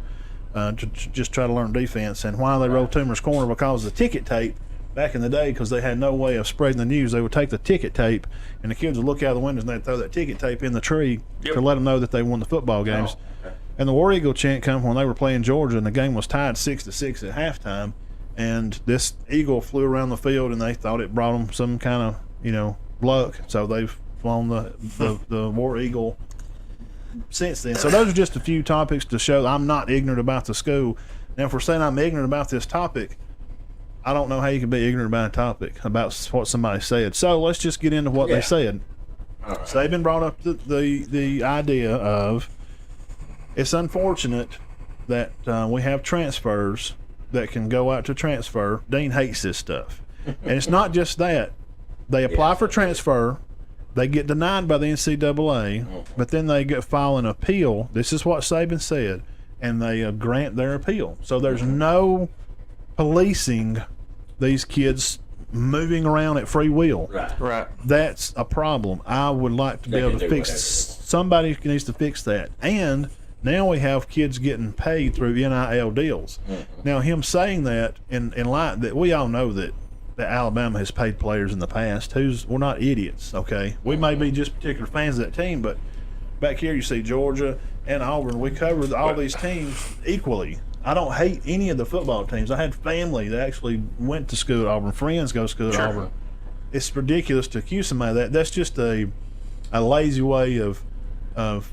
To just try to learn defense. And why they rolled Timmer's Corner? Because the ticket tape back in the day, because they had no way of spreading the news, they would take the ticket tape and the kids would look out the windows and they'd throw that ticket tape in the tree to let them know that they won the football games. Oh, okay. And the War Eagle chant come when they were playing Georgia and the game was tied 6-6 at halftime, and this eagle flew around the field and they thought it brought them some kind of luck, so they've flown the War Eagle since then. So those are just a few topics to show I'm not ignorant about the school, Now, if we're saying I'm ignorant about this topic, I don't know how you can be ignorant about a topic, about what somebody said. So let's just get into what they said. All right. Saban brought up the idea of, it's unfortunate that we have transfers that can go out to transfer. Dean hates this stuff. And it's not just that. They apply for transfer, they get denied by the NCAA, but then they file an appeal. This is what Saban said, and they grant their appeal. So there's no policing these kids moving around at free will. Right. That's a problem. I would like to be able to fix. Somebody needs to fix that. And now we have kids getting paid through NIL deals. Now, him saying that in light that we all know that Alabama has paid players in the past. We're not idiots, okay? We may be just particular fans of that team, but back here you see Georgia and Auburn. We cover all these teams equally. I don't hate any of the football teams. I had family that actually went to school at Auburn. Friends go to school at Auburn. It's ridiculous to accuse somebody of that. That's just a lazy way of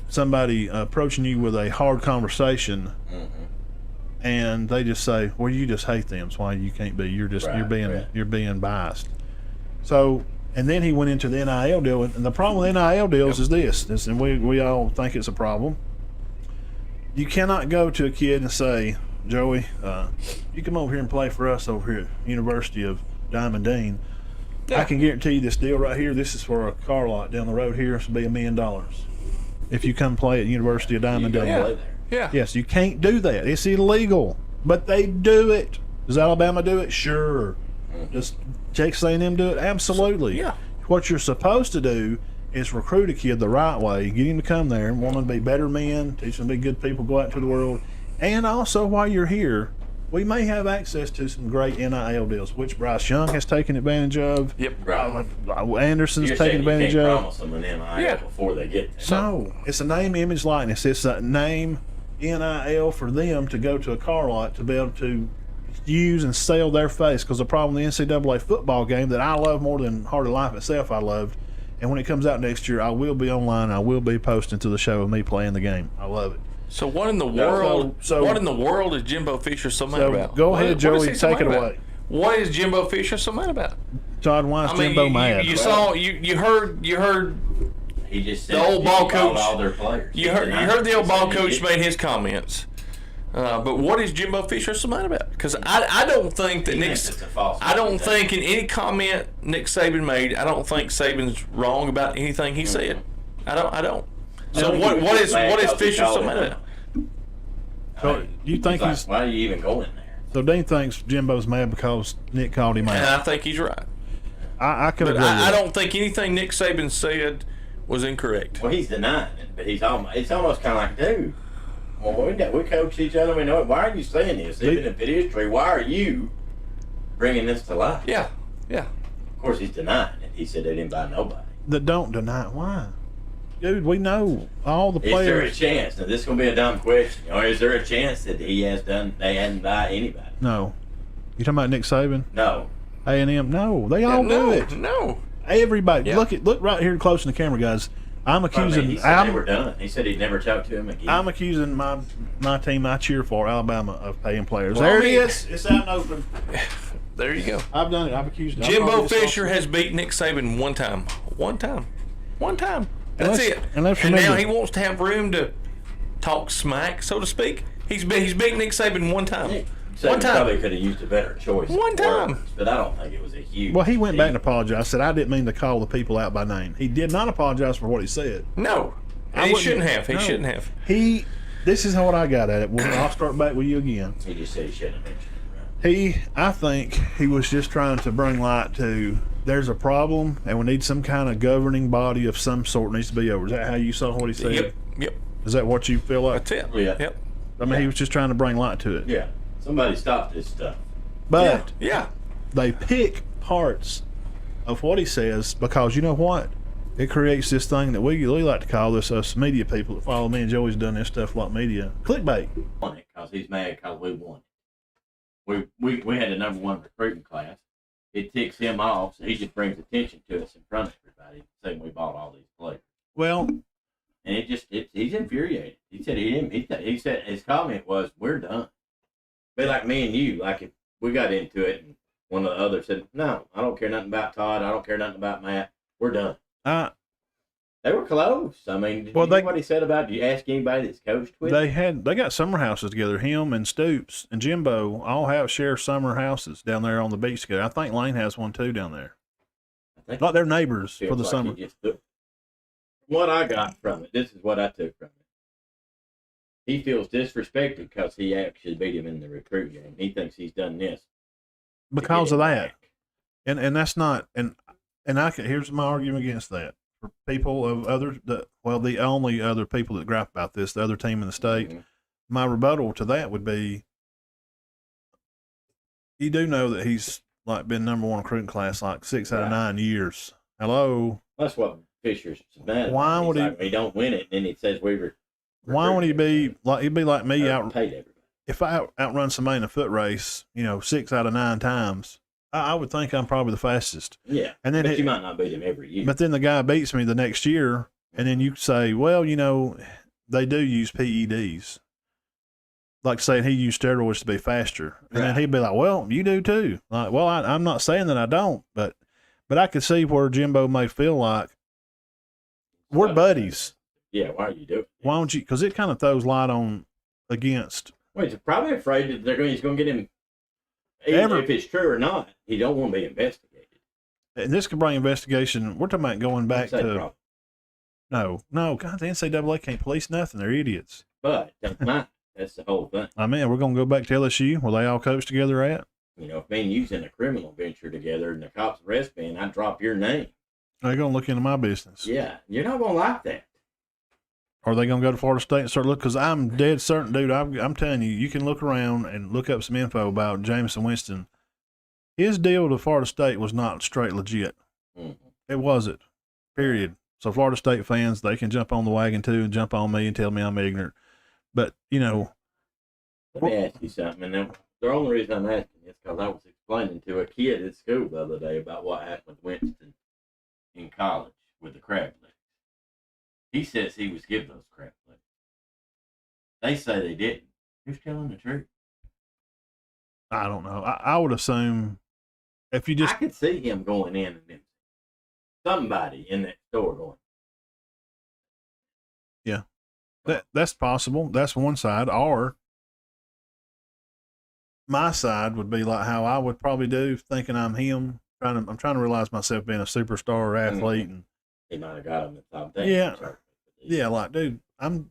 somebody approaching you with a hard conversation, and they just say, "Well, you just hate them. That's why you can't be. You're being biased." So, and then he went into the NIL deal, and the problem with NIL deals is this, and we all think it's a problem. You cannot go to a kid and say, Joey, you come over here and play for us over here at University of Diamond Dean. I can guarantee you this deal right here, this is for a car lot down the road here. This will be $1 million if you come play at University of Diamond Dean. Yeah. Yes, you can't do that. It's illegal, but they do it. Does Alabama do it? Sure. Does Texas A&M do it? Absolutely. Yeah. What you're supposed to do is recruit a kid the right way, get him to come there, want them to be better men, teach them to be good people, go out into the world. And also, while you're here, we may have access to some great NIL deals, which Bryce Young has taken advantage of. Yep. Anderson's taken advantage you can't of. promise them an NIL before they get there. So, it's a name, image, likeness. It's a name, NIL, for them to go to a car lot to be able to use and sell their face. Because the problem with the NCAA football game that I love more than Hardly Life itself I loved, and when it comes out next year, I will be online. I will be posting to the show of me playing the game. I love it. So what in the world? What in the world is Jimbo Fisher so mad about? Go ahead, Joey, take it away. What is Jimbo Fisher so mad about? Todd, why is Jimbo mad? You heard. He just said the old ball coach. All their players. You heard the old ball coach made his comments. But what is Jimbo Fisher so mad about? Because I don't think that I don't think in any comment Nick Saban made, I don't think Saban's wrong about anything he said. I don't. So what is Fisher so mad about? So you think he's? Why are you even going there? So Dean thinks Jimbo's mad because Nick called him out. And I think he's right. I could agree. I don't think anything Nick Saban said was incorrect. Well, he's denying it, but it's almost kind of like, dude. Well, we coach each other. We know it. Why are you saying this? Even if it is true, why are you bringing this to life? Yeah. Of course, he's denying it. He said they didn't buy nobody. Don't deny it. Why? Dude, we know all the players. Is there a chance? Now, this is going to be a dumb question. Or is there a chance that they hadn't buy anybody? No. You talking about Nick Saban? No. A&M? No. They all do it. No. Everybody. Yeah. Look right here close in the camera, guys. I'm accusing. He said they were done. He said he'd never talked to him again. I'm accusing my team I cheer for, Alabama, of paying players. Well, it is. It's out and open. There you go. I've done it. I've accused Jimbo Fisher has beat Nick Saban one time. That's it. And now he wants to have room to talk smack, so to speak. He's beat Nick Saban one time. Saban probably could have used a better choice. One time. Words, but I don't think it was a huge. Well, he went back and apologized. Said, I didn't mean to call the people out by name. He did not apologize for what he said. No. He shouldn't have. He shouldn't have. This is what I got at it. I'll start back with you again. He just said he shouldn't have mentioned it. Right? I think he was just trying to bring light to there's a problem and we need some kind of governing body of some sort needs to be over. Is that how you saw what he said? Yep. Is that what you feel like? That's it. Yeah. Yep. I mean, he was just trying to bring light to it. Yeah. Somebody stop this stuff. But they pick parts of what he says because you know what? It creates this thing that we like to call this us media people that follow me and Joey's done this stuff like media. Clickbait. Because he's mad because we won. We had the #1 recruiting class. It ticks him off, so he just brings attention to us in front of everybody, saying we bought all these players. Well, and he's infuriated. He said he said his comment was, "We're done." Be like me and you. Like if we got into it and one of the others said, "No, I don't care nothing about Todd. I don't care nothing about Matt. We're done." They were close. I mean, did you hear what he said about? Did you ask anybody that's coached with? They got summer houses together. Him and Stoops and Jimbo all share summer houses down there on the beach together. I think Lane has one too down there. Like they're neighbors for the summer. What I got from it, this is what I took from it. He feels disrespected because he actually beat him in the recruit game. He thinks he's done this because of that, and that's not. And here's my argument against that. For people of the only other people that gripe about this, the other team in the state, my rebuttal to that would be, you do know that he's like been number one recruiting class like 6 out of 9 years. Hello. That's what Fisher's mad. Why would he? He don't win it, and then he says we were. Why would he be like? He'd be like me. Paid everybody. If I outrun somebody in a foot race, 6 out of 9 times, I would think I'm probably the fastest. Yeah, and then but you might not beat him every year. But then the guy beats me the next year, and then you say, well, they do use PEDs. Like saying he used steroids to be faster. And then he'd be like, well, you do too. Like, well, I'm not saying that I don't, but I could see where Jimbo may feel like we're buddies. Yeah, why are you doing it? Why don't you? Because it kind of throws light on against. Well, he's probably afraid that he's going to get him. Even if it's true or not, he don't want to be investigated. And this could bring investigation. We're talking about going back to. No, God, the NCAA can't police nothing. They're idiots. But that's the whole thing. I mean, we're going to go back to LSU where they all coach together at. If me and you's in a criminal venture together and the cops arrest me and I drop your name. They're going to look into my business. Yeah, you're not going to like that. Are they going to go to Florida State and start looking? Because I'm dead certain, dude, I'm telling you, you can look around and look up some info about Jameson Winston. His deal to Florida State was not straight legit. Mm-hmm. It wasn't, period. So Florida State fans, they can jump on the wagon too and jump on me and tell me I'm ignorant. But, Let me ask you something. And the only reason I'm asking is because I was explaining to a kid at school the other day about what happened with Winston in college with the crab legs. He says he was given those crab legs. They say they didn't. Who's telling the truth? I don't know. I would assume if you just... I could see him going in and then somebody in that store going. Yeah. That's possible. That's one side. Or my side would be like how I would probably do, thinking I'm him. I'm trying to realize myself being a superstar athlete, and he might have got him the top 10. Yeah. Like, dude, come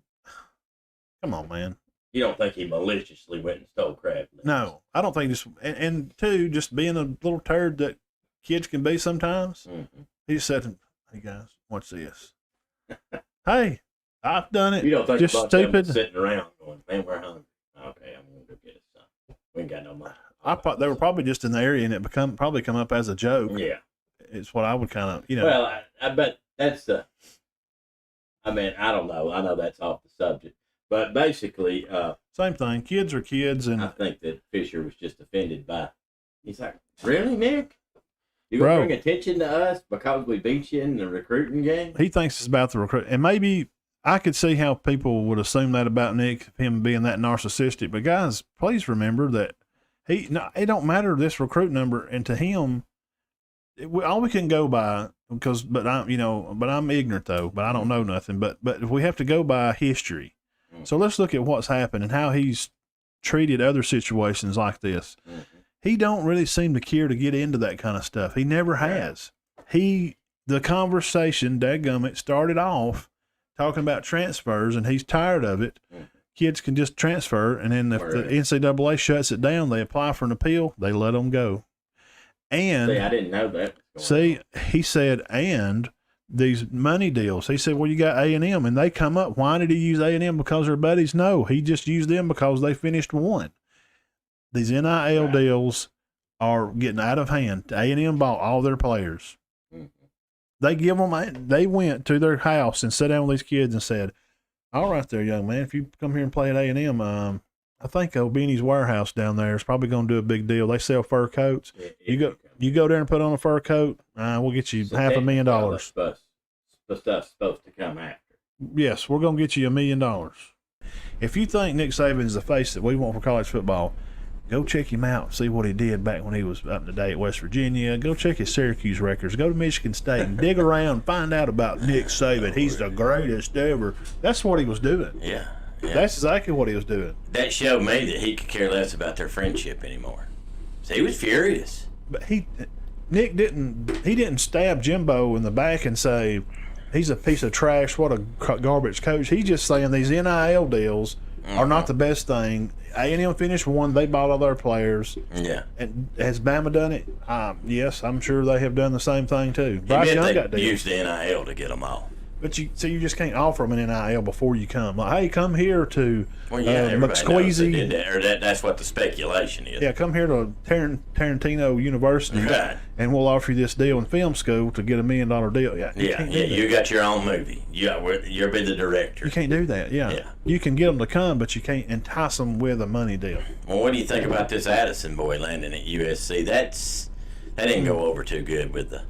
on, man. You don't think he maliciously went and stole crab legs? No, I don't think this. And two, just being a little turd that kids can be sometimes. Mm-hmm. He just said, "Hey guys, watch this." Hey. I've done it. You don't think just about stupid them sitting around going, "Man, we're hungry. Okay, I'm gonna go get us something. We ain't got no money." They were probably just in the area, and it probably come up as a joke. Yeah, it's what I would kind of Well, I bet that's I mean, I don't know. I know that's off the subject, but basically, same thing. Kids are kids, and I think that Fisher was just offended by. He's like, "Really, Nick? You gonna bring attention to us because we beat you in the recruiting game?" He thinks it's about the recruit, and maybe. I could see how people would assume that about Nick, him being that narcissistic. But guys, please remember that it don't matter this recruit number, and to him, all we can go by but I'm ignorant though, but I don't know nothing. But if we have to go by history, so let's look at what's happened and how he's treated other situations like this. Mm-hmm. He don't really seem to care to get into that kind of stuff. He never has. The conversation, dadgummit, started off talking about transfers, and he's tired of it. Kids can just transfer, and then if the NCAA shuts it down, they apply for an appeal, they let them go. And I didn't know that. He said, and these money deals. He said, well, you got A&M, and they come up. Why did he use A&M? Because they're buddies? No, he just used them because they finished one. These NIL deals are getting out of hand. A&M bought all their players. They went to their house and sat down with these kids and said, all right there, young man, if you come here and play at A&M, I think Beanie's Warehouse down there is probably going to do a big deal. They sell fur coats. You go there and put on a fur coat, we'll get you $500,000. The stuff's supposed to come after. Yes, we're going to get you $1 million. If you think Nick Saban is the face that we want for college football, Go check him out. See what he did back when he was up in the day at West Virginia. Go check his Syracuse records. Go to Michigan State and dig around. Find out about Nick Saban. He's the greatest ever. That's what he was doing. Yeah. Yeah. That's exactly what he was doing. That showed me that he could care less about their friendship anymore. So he was furious. But Nick didn't stab Jimbo in the back and say he's a piece of trash. What a garbage coach. He's just saying these NIL deals are not the best thing. A&M finished one. They bought all their players. Yeah. And has Bama done it? Yes, I'm sure they have done the same thing too. Bryce Young got deals. Used the NIL to get them all. But you just can't offer them an NIL before you come. Like, hey, come here to everybody knows they McSqueezy. did that, or that's what the speculation is. Yeah, come here to Tarantino University, Right. and we'll offer you this deal in film school to get $1 million deal. Yeah, You got your own movie. You'll be the director. You can't do that. Yeah, you can get them to come, but you can't entice them with a money deal. Well, what do you think about this Addison boy landing at USC? That didn't go over too good with the.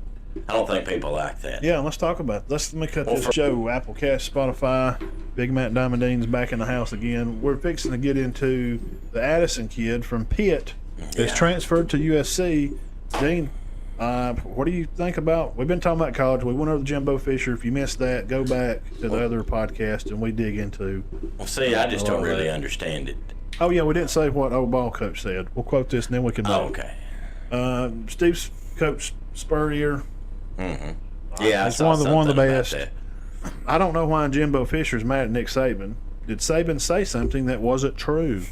I don't think people like that. Yeah, let's talk about it. Let me cut this show. Applecast, Spotify, Big Matt Diamondine's back in the house again. We're fixing to get into the Addison kid from Pitt that's transferred to USC. Dean, what do you think about? We've been talking about college. We went over the Jimbo Fisher. If you missed that, go back to the other podcast and we dig into. Well, see, I just don't really understand it. Oh yeah, we didn't say what old ball coach said. We'll quote this and then we can. Okay. Steve's coach Spurrier. Mm-hmm. Yeah, he's one of the best. I don't know why Jimbo Fisher's mad at Nick Saban. Did Saban say something that wasn't true?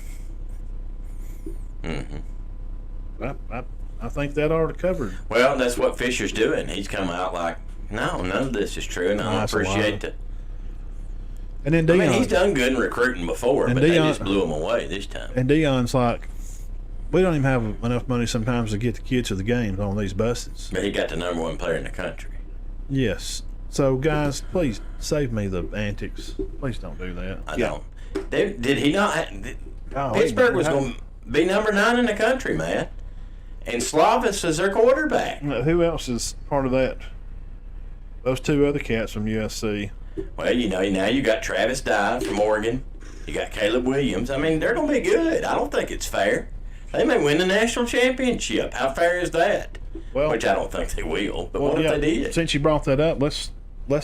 Mm-hmm. I think that already covered. Well, that's what Fisher's doing. He's come out like, no, none of this is true, and I don't appreciate it. And then Deion, he's done good in recruiting before, but they just blew him away this time. And Deion's like, we don't even have enough money sometimes to get the kids to the games on these buses. But he got the #1 player in the country. Yes. So, guys, please save me the antics. Please don't do that. I don't. Did he not? Pittsburgh was going to be #9 in the country, man. And Slavis is their quarterback. Who else is part of that? Those two other cats from USC. Well, now you got Travis Dye from Oregon. You got Caleb Williams. I mean, they're going to be good. I don't think it's fair. They may win the national championship. How fair is that? Well, which I don't think they will. But what if they did? Since you brought that up, let's we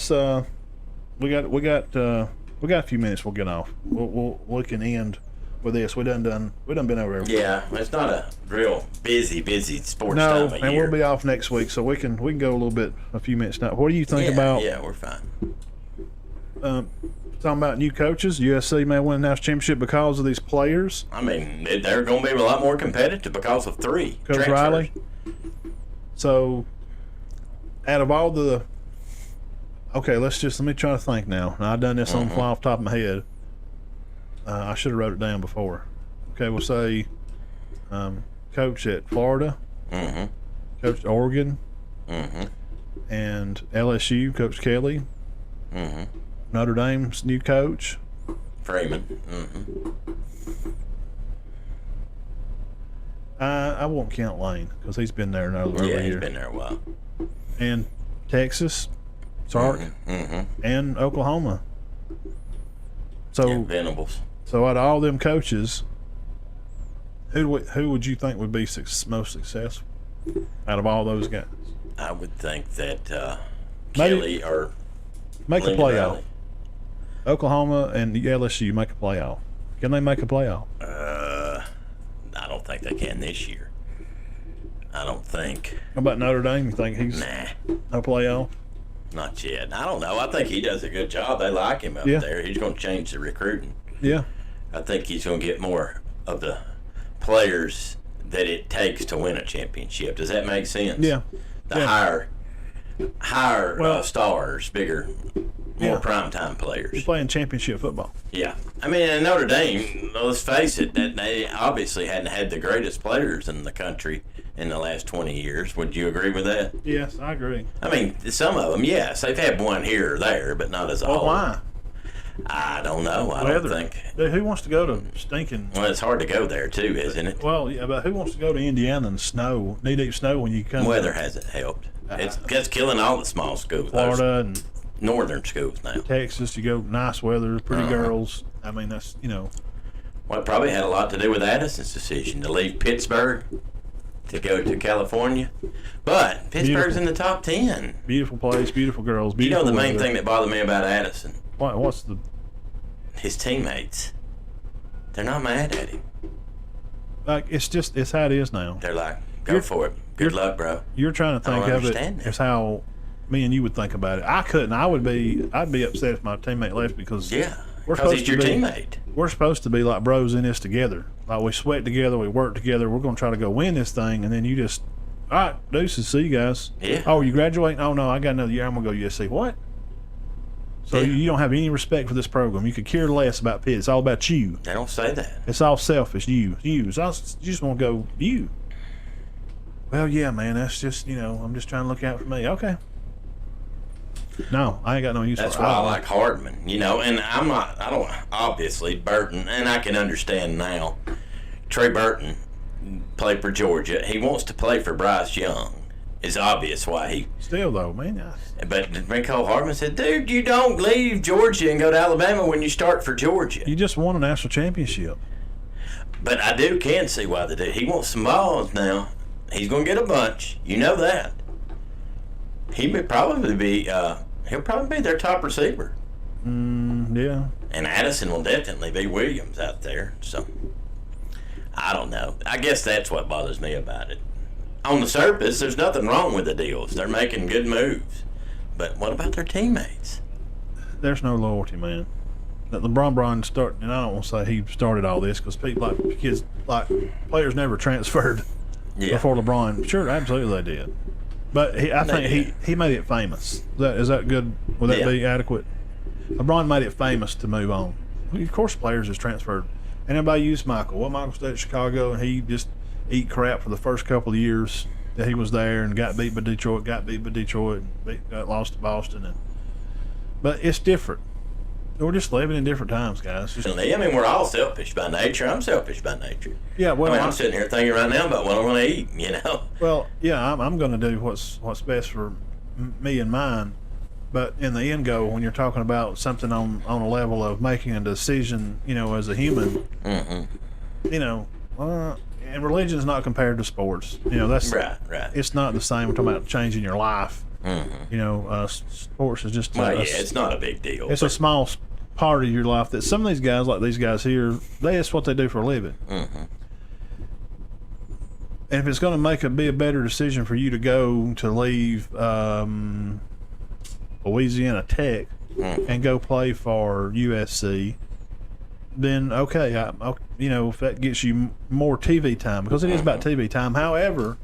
got a few minutes. We'll get off. We can end with this. We done been over everything. Yeah, it's not a real busy sports time of year. And we'll be off next week, so we can go a few minutes now. What do you think about? Yeah, we're fine. Talking about new coaches, USC may win a national championship because of these players. I mean, they're going to be a lot more competitive because of 3 Coach transfers. Riley. So, out of all the, let me try to think now. I've done this on the fly off the top of my head. I should have wrote it down before. Okay, we'll say coach at Florida, coach at Oregon, and LSU, Coach Kelly. Notre Dame's new coach, Freeman. I won't count Lane because he's been there another year. Yeah, he's been there a while. And Texas, Sark, and Oklahoma. So Venables. So out of all them coaches, who would you think would be most successful out of all those guys? I would think that Kelly or make a playoff. Oklahoma and LSU make a playoff. Can they make a playoff? I don't think they can this year. I don't think. How about Notre Dame? You think he's no playoff? Not yet. I don't know. I think he does a good job. They like him up there. He's going to change the recruiting. Yeah. I think he's going to get more of the players that it takes to win a championship. Does that make sense? Yeah. Higher stars, bigger, more primetime players. He's playing championship football. Yeah. I mean, in Notre Dame, let's face it, that they obviously hadn't had the greatest players in the country in the last 20 years. Would you agree with that? Yes, I agree. I mean, some of them, yes. They've had one here or there, but not as a whole. Why? I don't know. I don't think. Dude, who wants to go to stinking... Well, it's hard to go there, too, isn't it? Well, yeah, but who wants to go to Indiana and snow, knee-deep snow when you come... Weather hasn't helped. It's killing all the small schools. Florida and... Northern schools now. Texas, you go nice weather, pretty girls. I mean, that's, Well, it probably had a lot to do with Addison's decision to leave Pittsburgh to go to California. But Pittsburgh's in the top 10. Beautiful place, beautiful girls, You beautiful know the main weather. thing that bothered me about Addison? What's the... His teammates. They're not mad at him. Like, it's how it is now. They're like, go for it. Good luck, bro. You're trying to I think don't of it understand that. as how me and you would think about it. I couldn't. I'd be upset if my teammate left because Yeah, we're because supposed he's to your be, teammate. We're supposed to be like bros in this together. Like we sweat together, we work together. We're going to try to go win this thing, and then you just, all right, deuces, see you guys. Yeah. Oh, you graduating? Oh no, I got another year. I'm gonna go USC. What? So Yeah. you don't have any respect for this program. You could care less about Pitt. It's all about you. They don't say that. It's all selfish. You. You just want to go you. Well, yeah, man. That's just I'm just trying to look out for me. Okay. No, I ain't got no use That's for why it. I like Hardman, and I don't, obviously, Burton, and I can understand now. Trey Burton played for Georgia. He wants to play for Bryce Young. It's obvious why he. Still though, man. But Michael Hardman said, dude, you don't leave Georgia and go to Alabama when you start for Georgia. You just won a national championship. But I can see why they do. He wants some balls now. He's going to get a bunch. You know that. He would probably be, he'll probably be their top receiver. Yeah. And Addison will definitely be Williams out there. So, I don't know. I guess that's what bothers me about it. On the surface, there's nothing wrong with the deals. They're making good moves. But what about their teammates? There's no loyalty, man. That LeBron started, and I don't want to say he started all this because people players never transferred before LeBron. Sure, absolutely they did. But I think he made it famous. Is that good? Would that be adequate? LeBron made it famous to move on. Of course, players just transferred. And everybody used Michael. Well, Michael stayed at Chicago, and he just eat crap for the first couple of years that he was there and got beat by Detroit, got lost to Boston. But it's different. We're just living in different times, guys. I mean, we're all selfish by nature. I'm selfish by nature. Yeah, well, I'm sitting here thinking right now about what I'm going to eat, Well, yeah, I'm going to do what's best for me and mine. But in the end goal, when you're talking about something on a level of making a decision, as a human, and religion is not compared to sports. That's right. It's not the same. We're talking about changing your life. Sports is just it's not a big deal. It's a small part of your life that some of these guys, like these guys here, that's what they do for a living. And if it's going to be a better decision for you to leave Louisiana Tech and go play for USC, then okay, if that gets you more TV time, because it is about TV time. However,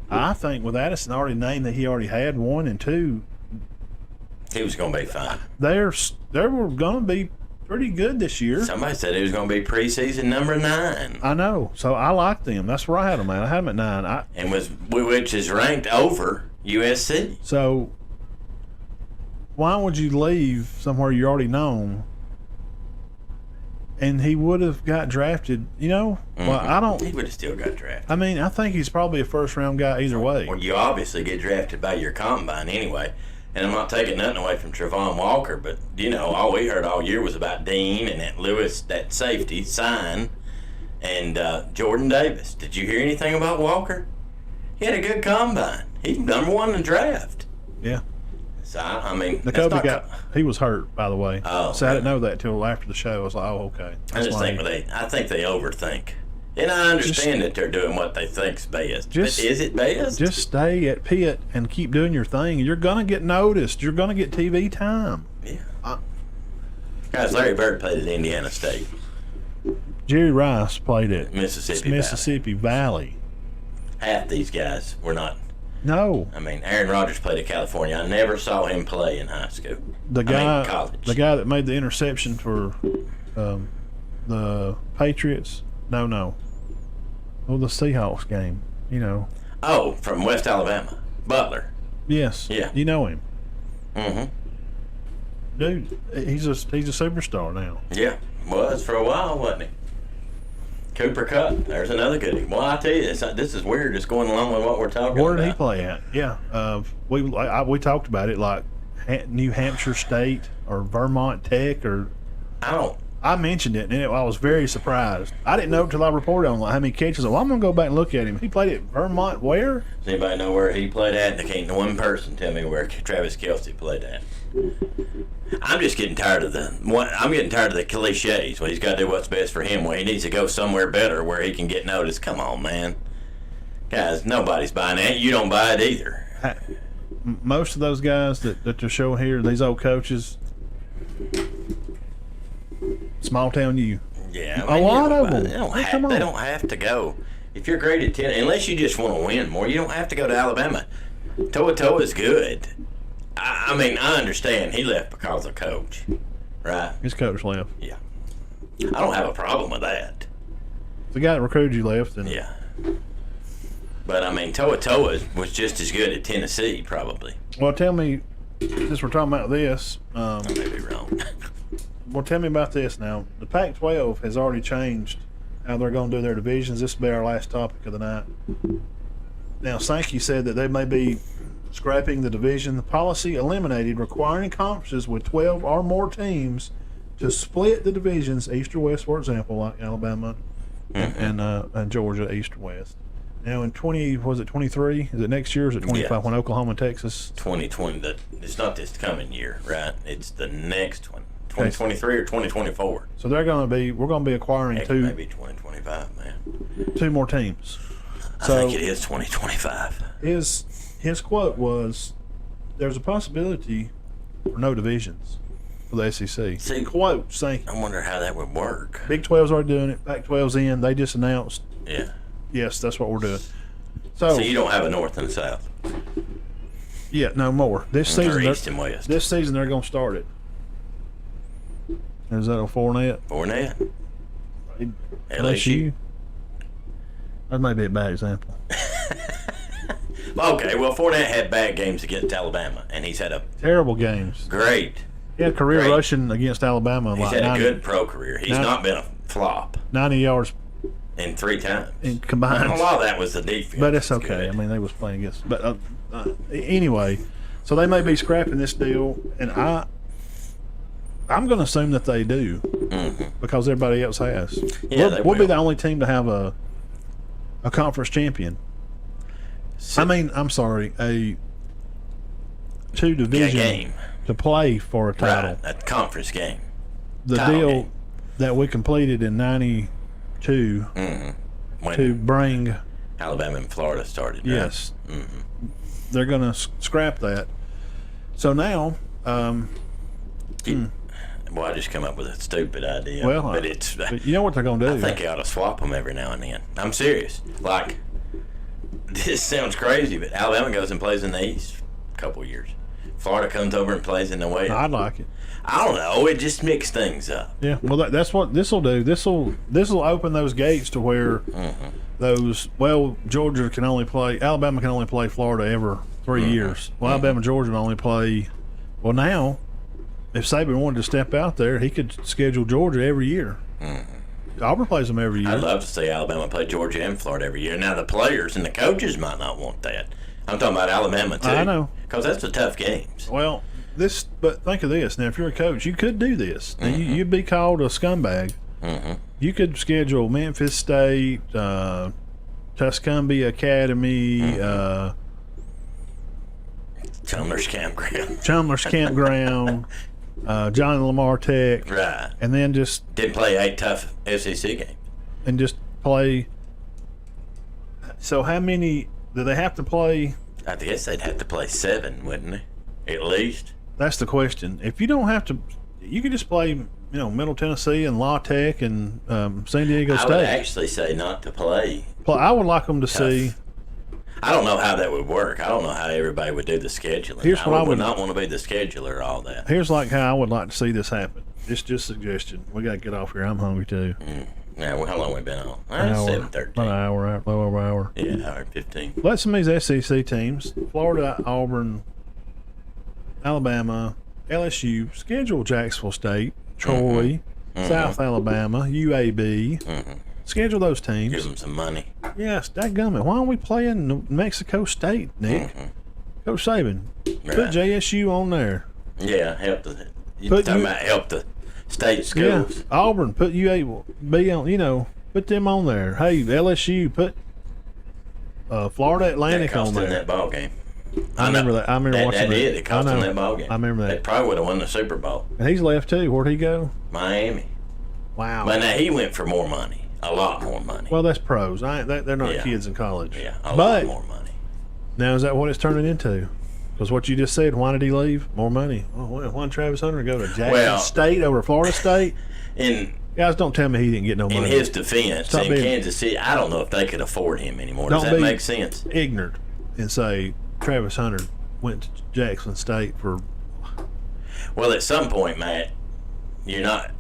I think with Addison already named that he already had 1 and 2, he was going to be fine. They were going to be pretty good this year. Somebody said he was going to be preseason number 9. I know, so I like them. That's where I had them at. I had them at 9. Which is ranked over USC. So why would you leave somewhere you're already known? And he would have got drafted, Well, I don't. He would have still got drafted. I mean, I think he's probably a first-round guy either way. Well, you obviously get drafted by your combine anyway. And I'm not taking nothing away from Trevon Walker, but, all we heard all year was about Dean and that Lewis, that safety, Sign, and Jordan Davis. Did you hear anything about Walker? He had a good combine. He's number 1 in the draft. Yeah. So, I mean, he was hurt, by the way. Oh, so I didn't know that till after the show. I was like, oh, okay. I think they overthink. And I understand that they're doing what they think's best. But is it best? Just stay at Pitt and keep doing your thing. You're going to get noticed. You're going to get TV time. Yeah. Guys, Larry Bird played at Indiana State. Jerry Rice played at Mississippi Valley. Half these guys were not. No. I mean, Aaron Rodgers played at California. I never saw him play in high school. College. The guy that made the interception for the Patriots. No. Oh, the Seahawks game. Oh, from West Alabama, Butler. Yes. Yeah. You know him. Mm-hmm. Dude, he's a superstar now. Yeah, was for a while, wasn't he? Cooper Kupp, there's another good one. Well, I tell you, this is weird. It's going along with what we're talking about. Where did he play at? Yeah, we talked about it, like New Hampshire State or Vermont Tech, or I I mentioned it, and I was very surprised. I didn't know until I reported on how many catches. Well, I'm going to go back and look at him. He played at Vermont where? Does anybody know where he played at? There can't one person tell me where Travis Kelce played at. I'm just getting tired of the cliches. Well, he's got to do what's best for him. Well, he needs to go somewhere better where he can get noticed. Come on, man. Guys, nobody's buying that. You don't buy it either. Most of those guys that they're showing here, these old coaches, small town you. Yeah, a lot of them. They don't have to go. If you're great at 10, unless you just want to win more, you don't have to go to Alabama. Toa is good. I mean, I understand he left because of coach, right? His coach left. Yeah. I don't have a problem with that. The guy that recruited you left. And yeah. But, I mean, Toa was just as good at Tennessee, probably. Well, tell me, since we're talking about this. I may be wrong. Well, tell me about this now. The Pac-12 has already changed how they're going to do their divisions. This will be our last topic of the night. Now, Sankey said that they may be scrapping the division. The policy eliminated requiring conferences with 12 or more teams to split the divisions, east or west, for example, like Alabama and Georgia, east or west. Now, in 23? Is it next year or is it 25 Yeah. when Oklahoma and Texas? 2020. It's not this coming year, right? It's the next one. 2023 or 2024. So we're going to be acquiring maybe 2025, man. two more teams. I think it is 2025. His quote was, "There's a possibility for no divisions for the SEC." See, quote saying, I wonder how that would work. Big 12's already doing it. Pac-12's in. They just announced, Yeah. yes, that's what we're doing. So you don't have a north and south. Yeah, no more. This Or season, east and west. This season they're going to start it. Is that a Fournette? Fournette. LSU? That may be a bad example. Okay, well, Fournette had bad games against Alabama, and he's had a Terrible games. great. He had career rushing against Alabama. He's like had 90, a good pro career. He's not been a flop 90 yards in 3 times. combined. A lot of that was the defense. But it's okay. Good. I mean, they was playing against. But anyway, so they may be scrapping this deal, and I'm going to assume that they do because everybody else has. Yeah, we'll be the only team to have a conference champion. I mean, I'm sorry, a 2 division game to play for a title. Right, a conference game. The title deal game. that we completed in '92 When to bring. Alabama and Florida started. Right? Yes. They're going to scrap that. So now. Well, I just come up with a stupid idea. Well, but you know what they're going to do. I think you ought to swap them every now and then. I'm serious. Like, this sounds crazy, but Alabama goes and plays in the East a couple years. Florida comes over and plays in the West. I'd like it. I don't know. It just mixes things up. Yeah, well, that's what this will do. This will open those gates to where Georgia can only play. Alabama can only play Florida every 3 years. Well, Alabama and Georgia can only play. Well, now, if Saban wanted to step out there, he could schedule Georgia every year. Auburn plays them every year. I'd love to see Alabama play Georgia and Florida every year. Now, the players and the coaches might not want that. I'm talking about Alabama, too. I know. Because that's the tough games. Well, but think of this. Now, if you're a coach, you could do this. Now, you'd be called a scumbag. You could schedule Memphis State, Tuscumbia Academy, Chalmers Campground. John Lamar Tech. Right. And then just Didn't play 8 tough SEC games. and just play. So how many do they have to play? I guess they'd have to play 7, wouldn't they? At least. That's the question. If you don't have to, you could just play, Middle Tennessee and La Tech and San Diego I would State. actually say not to play. I would like them to see. I don't know how that would work. I don't know how everybody would do the scheduling. Here's what I would not want to be the scheduler, all that. Here's how I would like to see this happen. It's just a suggestion. We got to get off here. I'm hungry too. Now, how long have we been on? Hour, 7:13. about an hour, little over an hour. Yeah, hour 15. Let some of these SEC teams, Florida, Auburn, Alabama, LSU, schedule Jacksonville State, Troy, South Alabama, UAB. Schedule those teams. Give them some money. Yes, dadgummit. Why aren't we playing New Mexico State, Nick? Coach Saban, put Right. JSU on there. Yeah, help the state schools. Auburn, put UAB on, put them on there. Hey, LSU, put Florida That Atlantic cost on them there. that ball game. I remember that. I remember watching that. It cost I them know. that ball game. I remember They that. probably would have won the Super Bowl. And he's left too. Where'd he go? Miami. Wow. But now he went for more money, a lot more money. Well, that's pros. They're not Yeah. kids in college. Yeah, a lot But more money. now is that what it's turning into? Because what you just said, why did he leave? More money. Oh, well, why did Travis Hunter go to Jackson State over Florida State? Guys, don't tell me he didn't get no money. In his defense, Stop in being- Kansas City, I don't know if they could afford him anymore. Does Don't that be make sense? ignorant and say Travis Hunter went to Jackson State for. Well, at some point, Matt, you're not.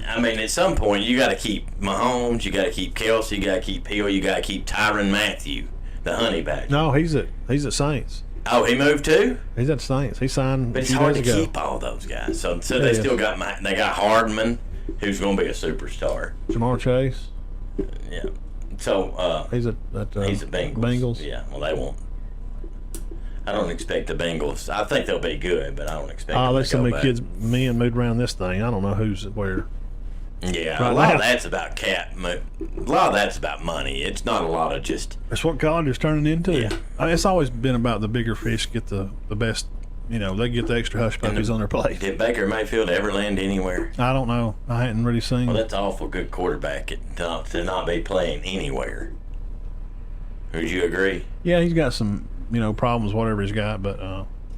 I mean, at some point, you got to keep Mahomes, you got to keep Kelsey, you got to keep Hill, you got to keep Tyrann Mathieu, the honey badger. No, he's at Saints. Oh, he moved too? He's at Saints. He signed. But a it's few hard to days ago. keep all those guys. So they still got they got Hardman, who's going to be a superstar. Jamar Chase. Yeah. So He's at he's the Bengals. Yeah. Well, they won't. I don't expect the Bengals. I think they'll be good, but I don't expect. Oh, them there's to so go many back. kids, men moved around this thing. I don't know who's where. Yeah, Right a lot now. of that's about a lot of that's about money. It's not a lot of just. That's what college is turning into. Yeah. It's always been about the bigger fish get the best. They get the extra hush puppies on their plate. Did Baker Mayfield ever land anywhere? I don't know. I hadn't really seen. Well, that's an awful good quarterback to not be playing anywhere. Would you agree? Yeah, he's got some problems, whatever he's got. But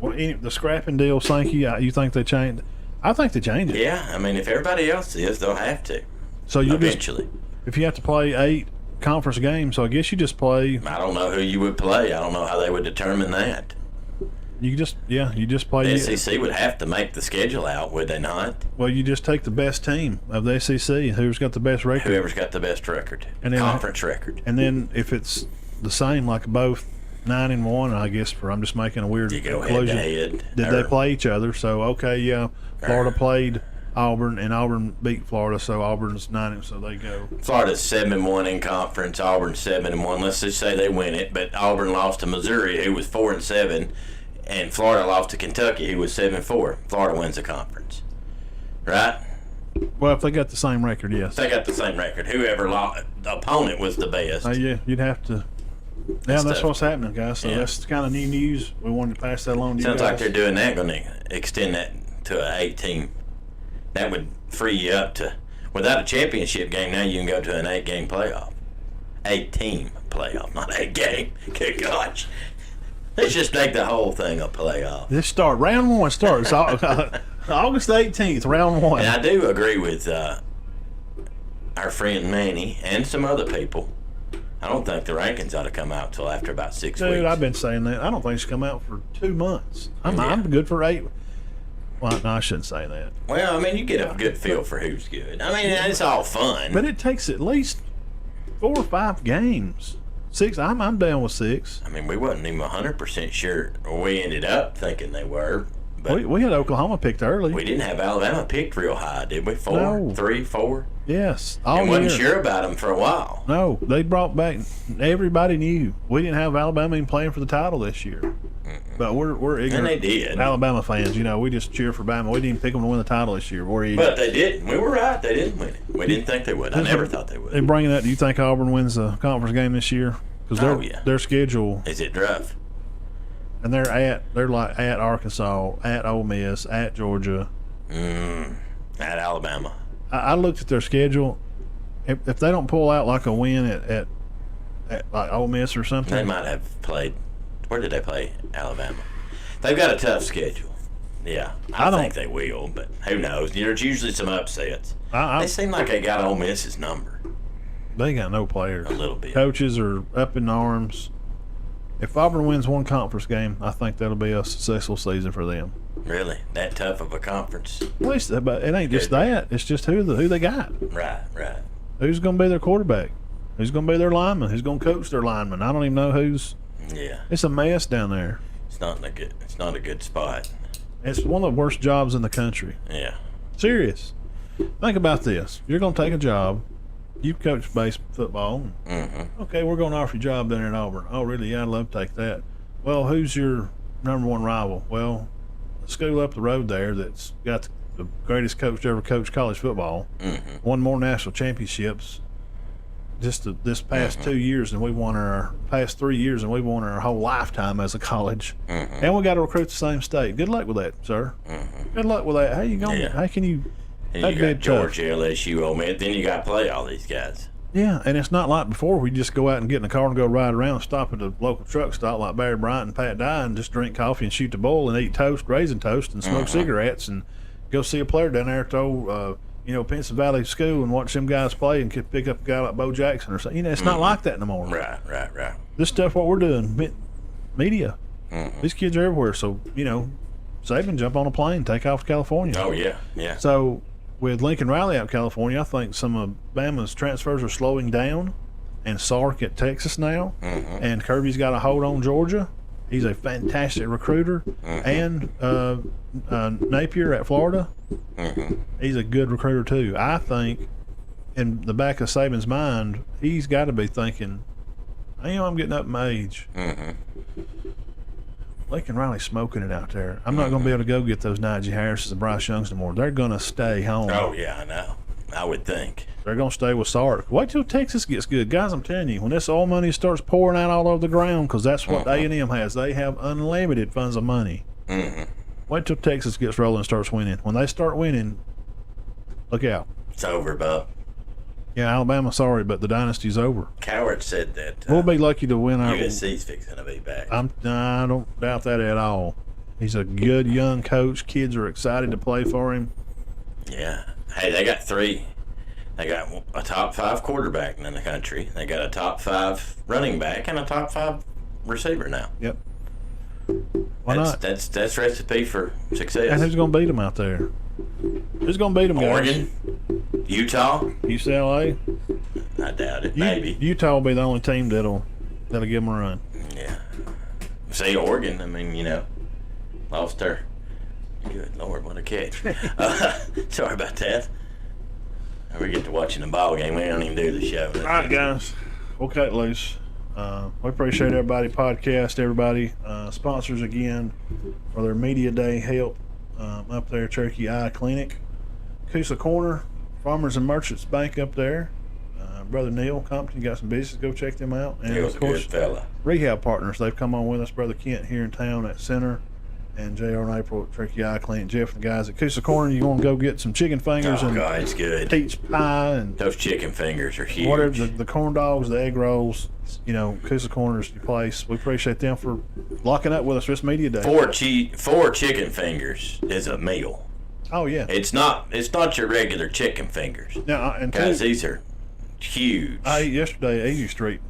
the scrapping deal, Sankey, you think they changed? I think they changed it. Yeah, I mean, if everybody else is, they'll have to So you just eventually. if you have to play 8 conference games, so I guess you just play. I don't know who you would play. I don't know how they would determine that. You just play. The SEC would have to make the schedule out, would they not? Well, you just take the best team of the SEC, who's got the best record, Whoever's got the best record, And then- conference record. and then if it's the same, like both 9-1, I guess. I'm just making a weird You go conclusion. head-to-head. Did they play each other? So okay, Florida played Auburn, and Auburn beat Florida, so Auburn's 9, so they go. Florida's 7-1 in conference. Auburn's 7-1. Let's just say they win it, but Auburn lost to Missouri, who was 4-7, and Florida lost to Kentucky, who was 7-4. Florida wins the conference, right? Well, if they got the same record, yes. They got the same record. Whoever lost, the opponent was the best. Yeah, you'd have to. Yeah, that's tough. what's happening, guys. So Yeah. that's kind of new news. We wanted to pass that along to Sounds you guys. like they're doing that. Going to extend that to an 8-team. That would free you up to, without a championship game. Now you can go to an 8-game playoff, 8-team playoff, not 8-game. Good gosh, let's just make the whole thing a playoff. Round 1 starts August 18th, round 1. And I do agree with our friend Manny and some other people. I don't think the rankings ought to come out till after about 6 Dude, weeks. I've been saying that. I don't think it should come out for 2 months. I'm Yeah. good for 8. Well, no, I shouldn't say that. Well, I mean, you get a good feel for who's good. I mean, it's all fun. But it takes at least 4 or 5 games. 6. I'm down with 6. I mean, we wasn't even 100% sure. We ended up thinking they were, but We had Oklahoma picked early. we didn't have Alabama picked real high, did we? 4, No. 3, 4? Yes, all And wasn't year. sure about them for a while. No, they brought back. Everybody knew we didn't have Alabama even playing for the title this year. But we're ignorant. And they did. Alabama fans, we just cheer for Bama. We didn't even pick them to win the title this year. We're But they didn't. We were right. They didn't win it. We didn't think they would. I never thought they would. And bringing that, do you think Auburn wins the conference game this year? Because Oh, yeah. their schedule, Is it rough? and they're like at Arkansas, at Ole Miss, at Georgia. At Alabama. I looked at their schedule. If they don't pull out like a win at like Ole Miss or They something, might have played. Where did they play? Alabama. They've got a tough schedule. Yeah, I don't- think they will, but who knows? There's usually some upsets. I, They seem like they got Ole Miss's number they got no players. a little bit. Coaches are up in arms. If Auburn wins one conference game, I think that'll be a successful season for them. Really, that tough of a conference? At least, but it ain't just that. It's just who they got. Right. Who's going to be their quarterback? Who's going to be their lineman? Who's going to coach their lineman? I don't even know who's. Yeah, It's a mess down there. it's not a good spot. It's one of the worst jobs in the country. Yeah. Serious. Think about this. You're going to take a job. You coach base football. Mm-hmm. Okay, we're going to offer you a job down there in Auburn. Oh, really? Yeah, I'd love to take that. Well, who's your number one rival? Well, the school up the road there that's got the greatest coach to ever coach college football. Won more national championships this past 2 years than we won our past 3 years, and we won our whole lifetime as a college. And we got to recruit the same state. Good luck with that, sir. Good luck with that. How you going? Yeah. How can you? And That'd you be got tough. Georgia, LSU, Ole Miss. Then you got to play all these guys. Yeah, and it's not like before we just go out and get in the car and go ride around and stop at the local truck stop like Barry Bryant and Pat Dye and just drink coffee and shoot the bull and eat toast, raisin toast, and smoke cigarettes and go see a player down there at the old, Penson Valley School and watch them guys play and pick up a guy like Bo Jackson or something. It's not like that no more. Right. This stuff, what we're doing, media. These kids are everywhere. So, Saban, jump on a plane, take off to California. Oh, yeah. So, with Lincoln Riley out of California, I think some of Bama's transfers are slowing down, and Sark at Texas now, and Kirby's got a hold on Georgia. He's a fantastic recruiter, and Napier at Florida, he's a good recruiter too. I think in the back of Saban's mind, he's got to be thinking, I'm getting up in my age. Lincoln Riley's smoking it out there. I'm not going to be able to go get those Najee Harrises and Bryce Youngs no more. They're going to stay home. Oh, yeah, I know. I would think. They're going to stay with Sark. Wait till Texas gets good. Guys, I'm telling you, when this oil money starts pouring out all over the ground, because that's what A&M has. They have unlimited funds of money. Wait till Texas gets rolling and starts winning. When they start winning, look out. It's over, bub. Yeah, Alabama, sorry, but the dynasty's over. Coward said that We'll be lucky to win our... USC's fixing to be back. I don't doubt that at all. He's a good young coach. Kids are excited to play for him. Yeah. Hey, they got three. They got a top 5 quarterback in the country. They got a top 5 running back and a top 5 receiver now. Yep. Why not? That's recipe for success. And who's going to beat them out there? Who's going to beat them, guys? Oregon, Utah. UCLA. I doubt it. Maybe Utah will be the only team that'll give them a run. Yeah. Say Oregon. I mean, lost her. Good Lord, what a catch! Sorry about that. We get to watching the ball game. We don't even do the show. All right, guys. We'll cut it loose. We appreciate everybody, podcast, everybody. Sponsors again for their Media Day help up there, Cherokee Eye Clinic. Coosa Corner, Farmers and Merchants Bank up there. Brother Neil Compton, got some business. Go check them out. And He was of course, a good fella. Rehab Partners. They've come on with us. Brother Kent here in town at Center. And JR and April at Cherokee Eye Clinic. Jeff and the guys at Coosa Corner. You want to go get some chicken fingers Oh, and God, it's good. peach pie and Those chicken fingers are huge. whatever, the corn dogs, the egg rolls, Coosa Corner's your place. We appreciate them for locking up with us this Media Day. 4 chicken fingers is a meal. Oh, yeah. It's not your regular chicken fingers. Now, and Guys, these are huge. I ate yesterday at Easy Street.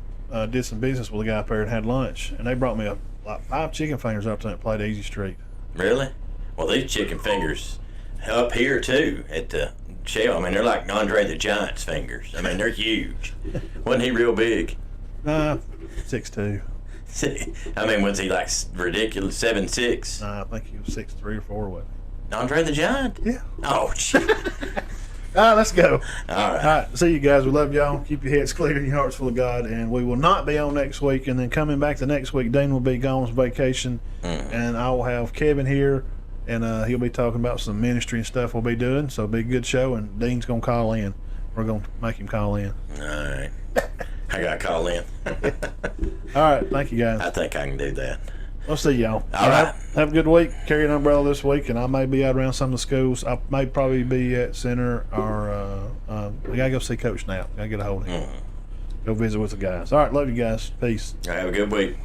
Did some business with a guy up there and had lunch, and they brought me like 5 chicken fingers up to that plate at Easy Street. Really? Well, these chicken fingers up here too at the shell. I mean, they're like Andre the Giant's fingers. I mean, they're huge. Wasn't he real big? 6'2". I mean, was he like ridiculous 7'6"? I think he was 6'3" or 4", wasn't Andre the Giant? he? Yeah. Oh, shit. All right, let's go. All right. All right, see you guys. We love y'all. Keep your heads clear and your hearts full of God. And we will not be on next week. And then coming back the next week, Dean will be gone on vacation. And I will have Kevin here. And he'll be talking about some ministry and stuff we'll be doing. So it'll be a good show. And Dean's going to call in. We're going to make him call in. All right. I got to call in. All right. Thank you, guys. I think I can do that. We'll see y'all. All right. Have a good week. Carry an umbrella this week, and I may be out around some of the schools. I may probably be at Center, or we got to go see Coach Knapp. Got to get a hold of him. Go visit with the guys. All right. Love you guys. Peace. Have a good week.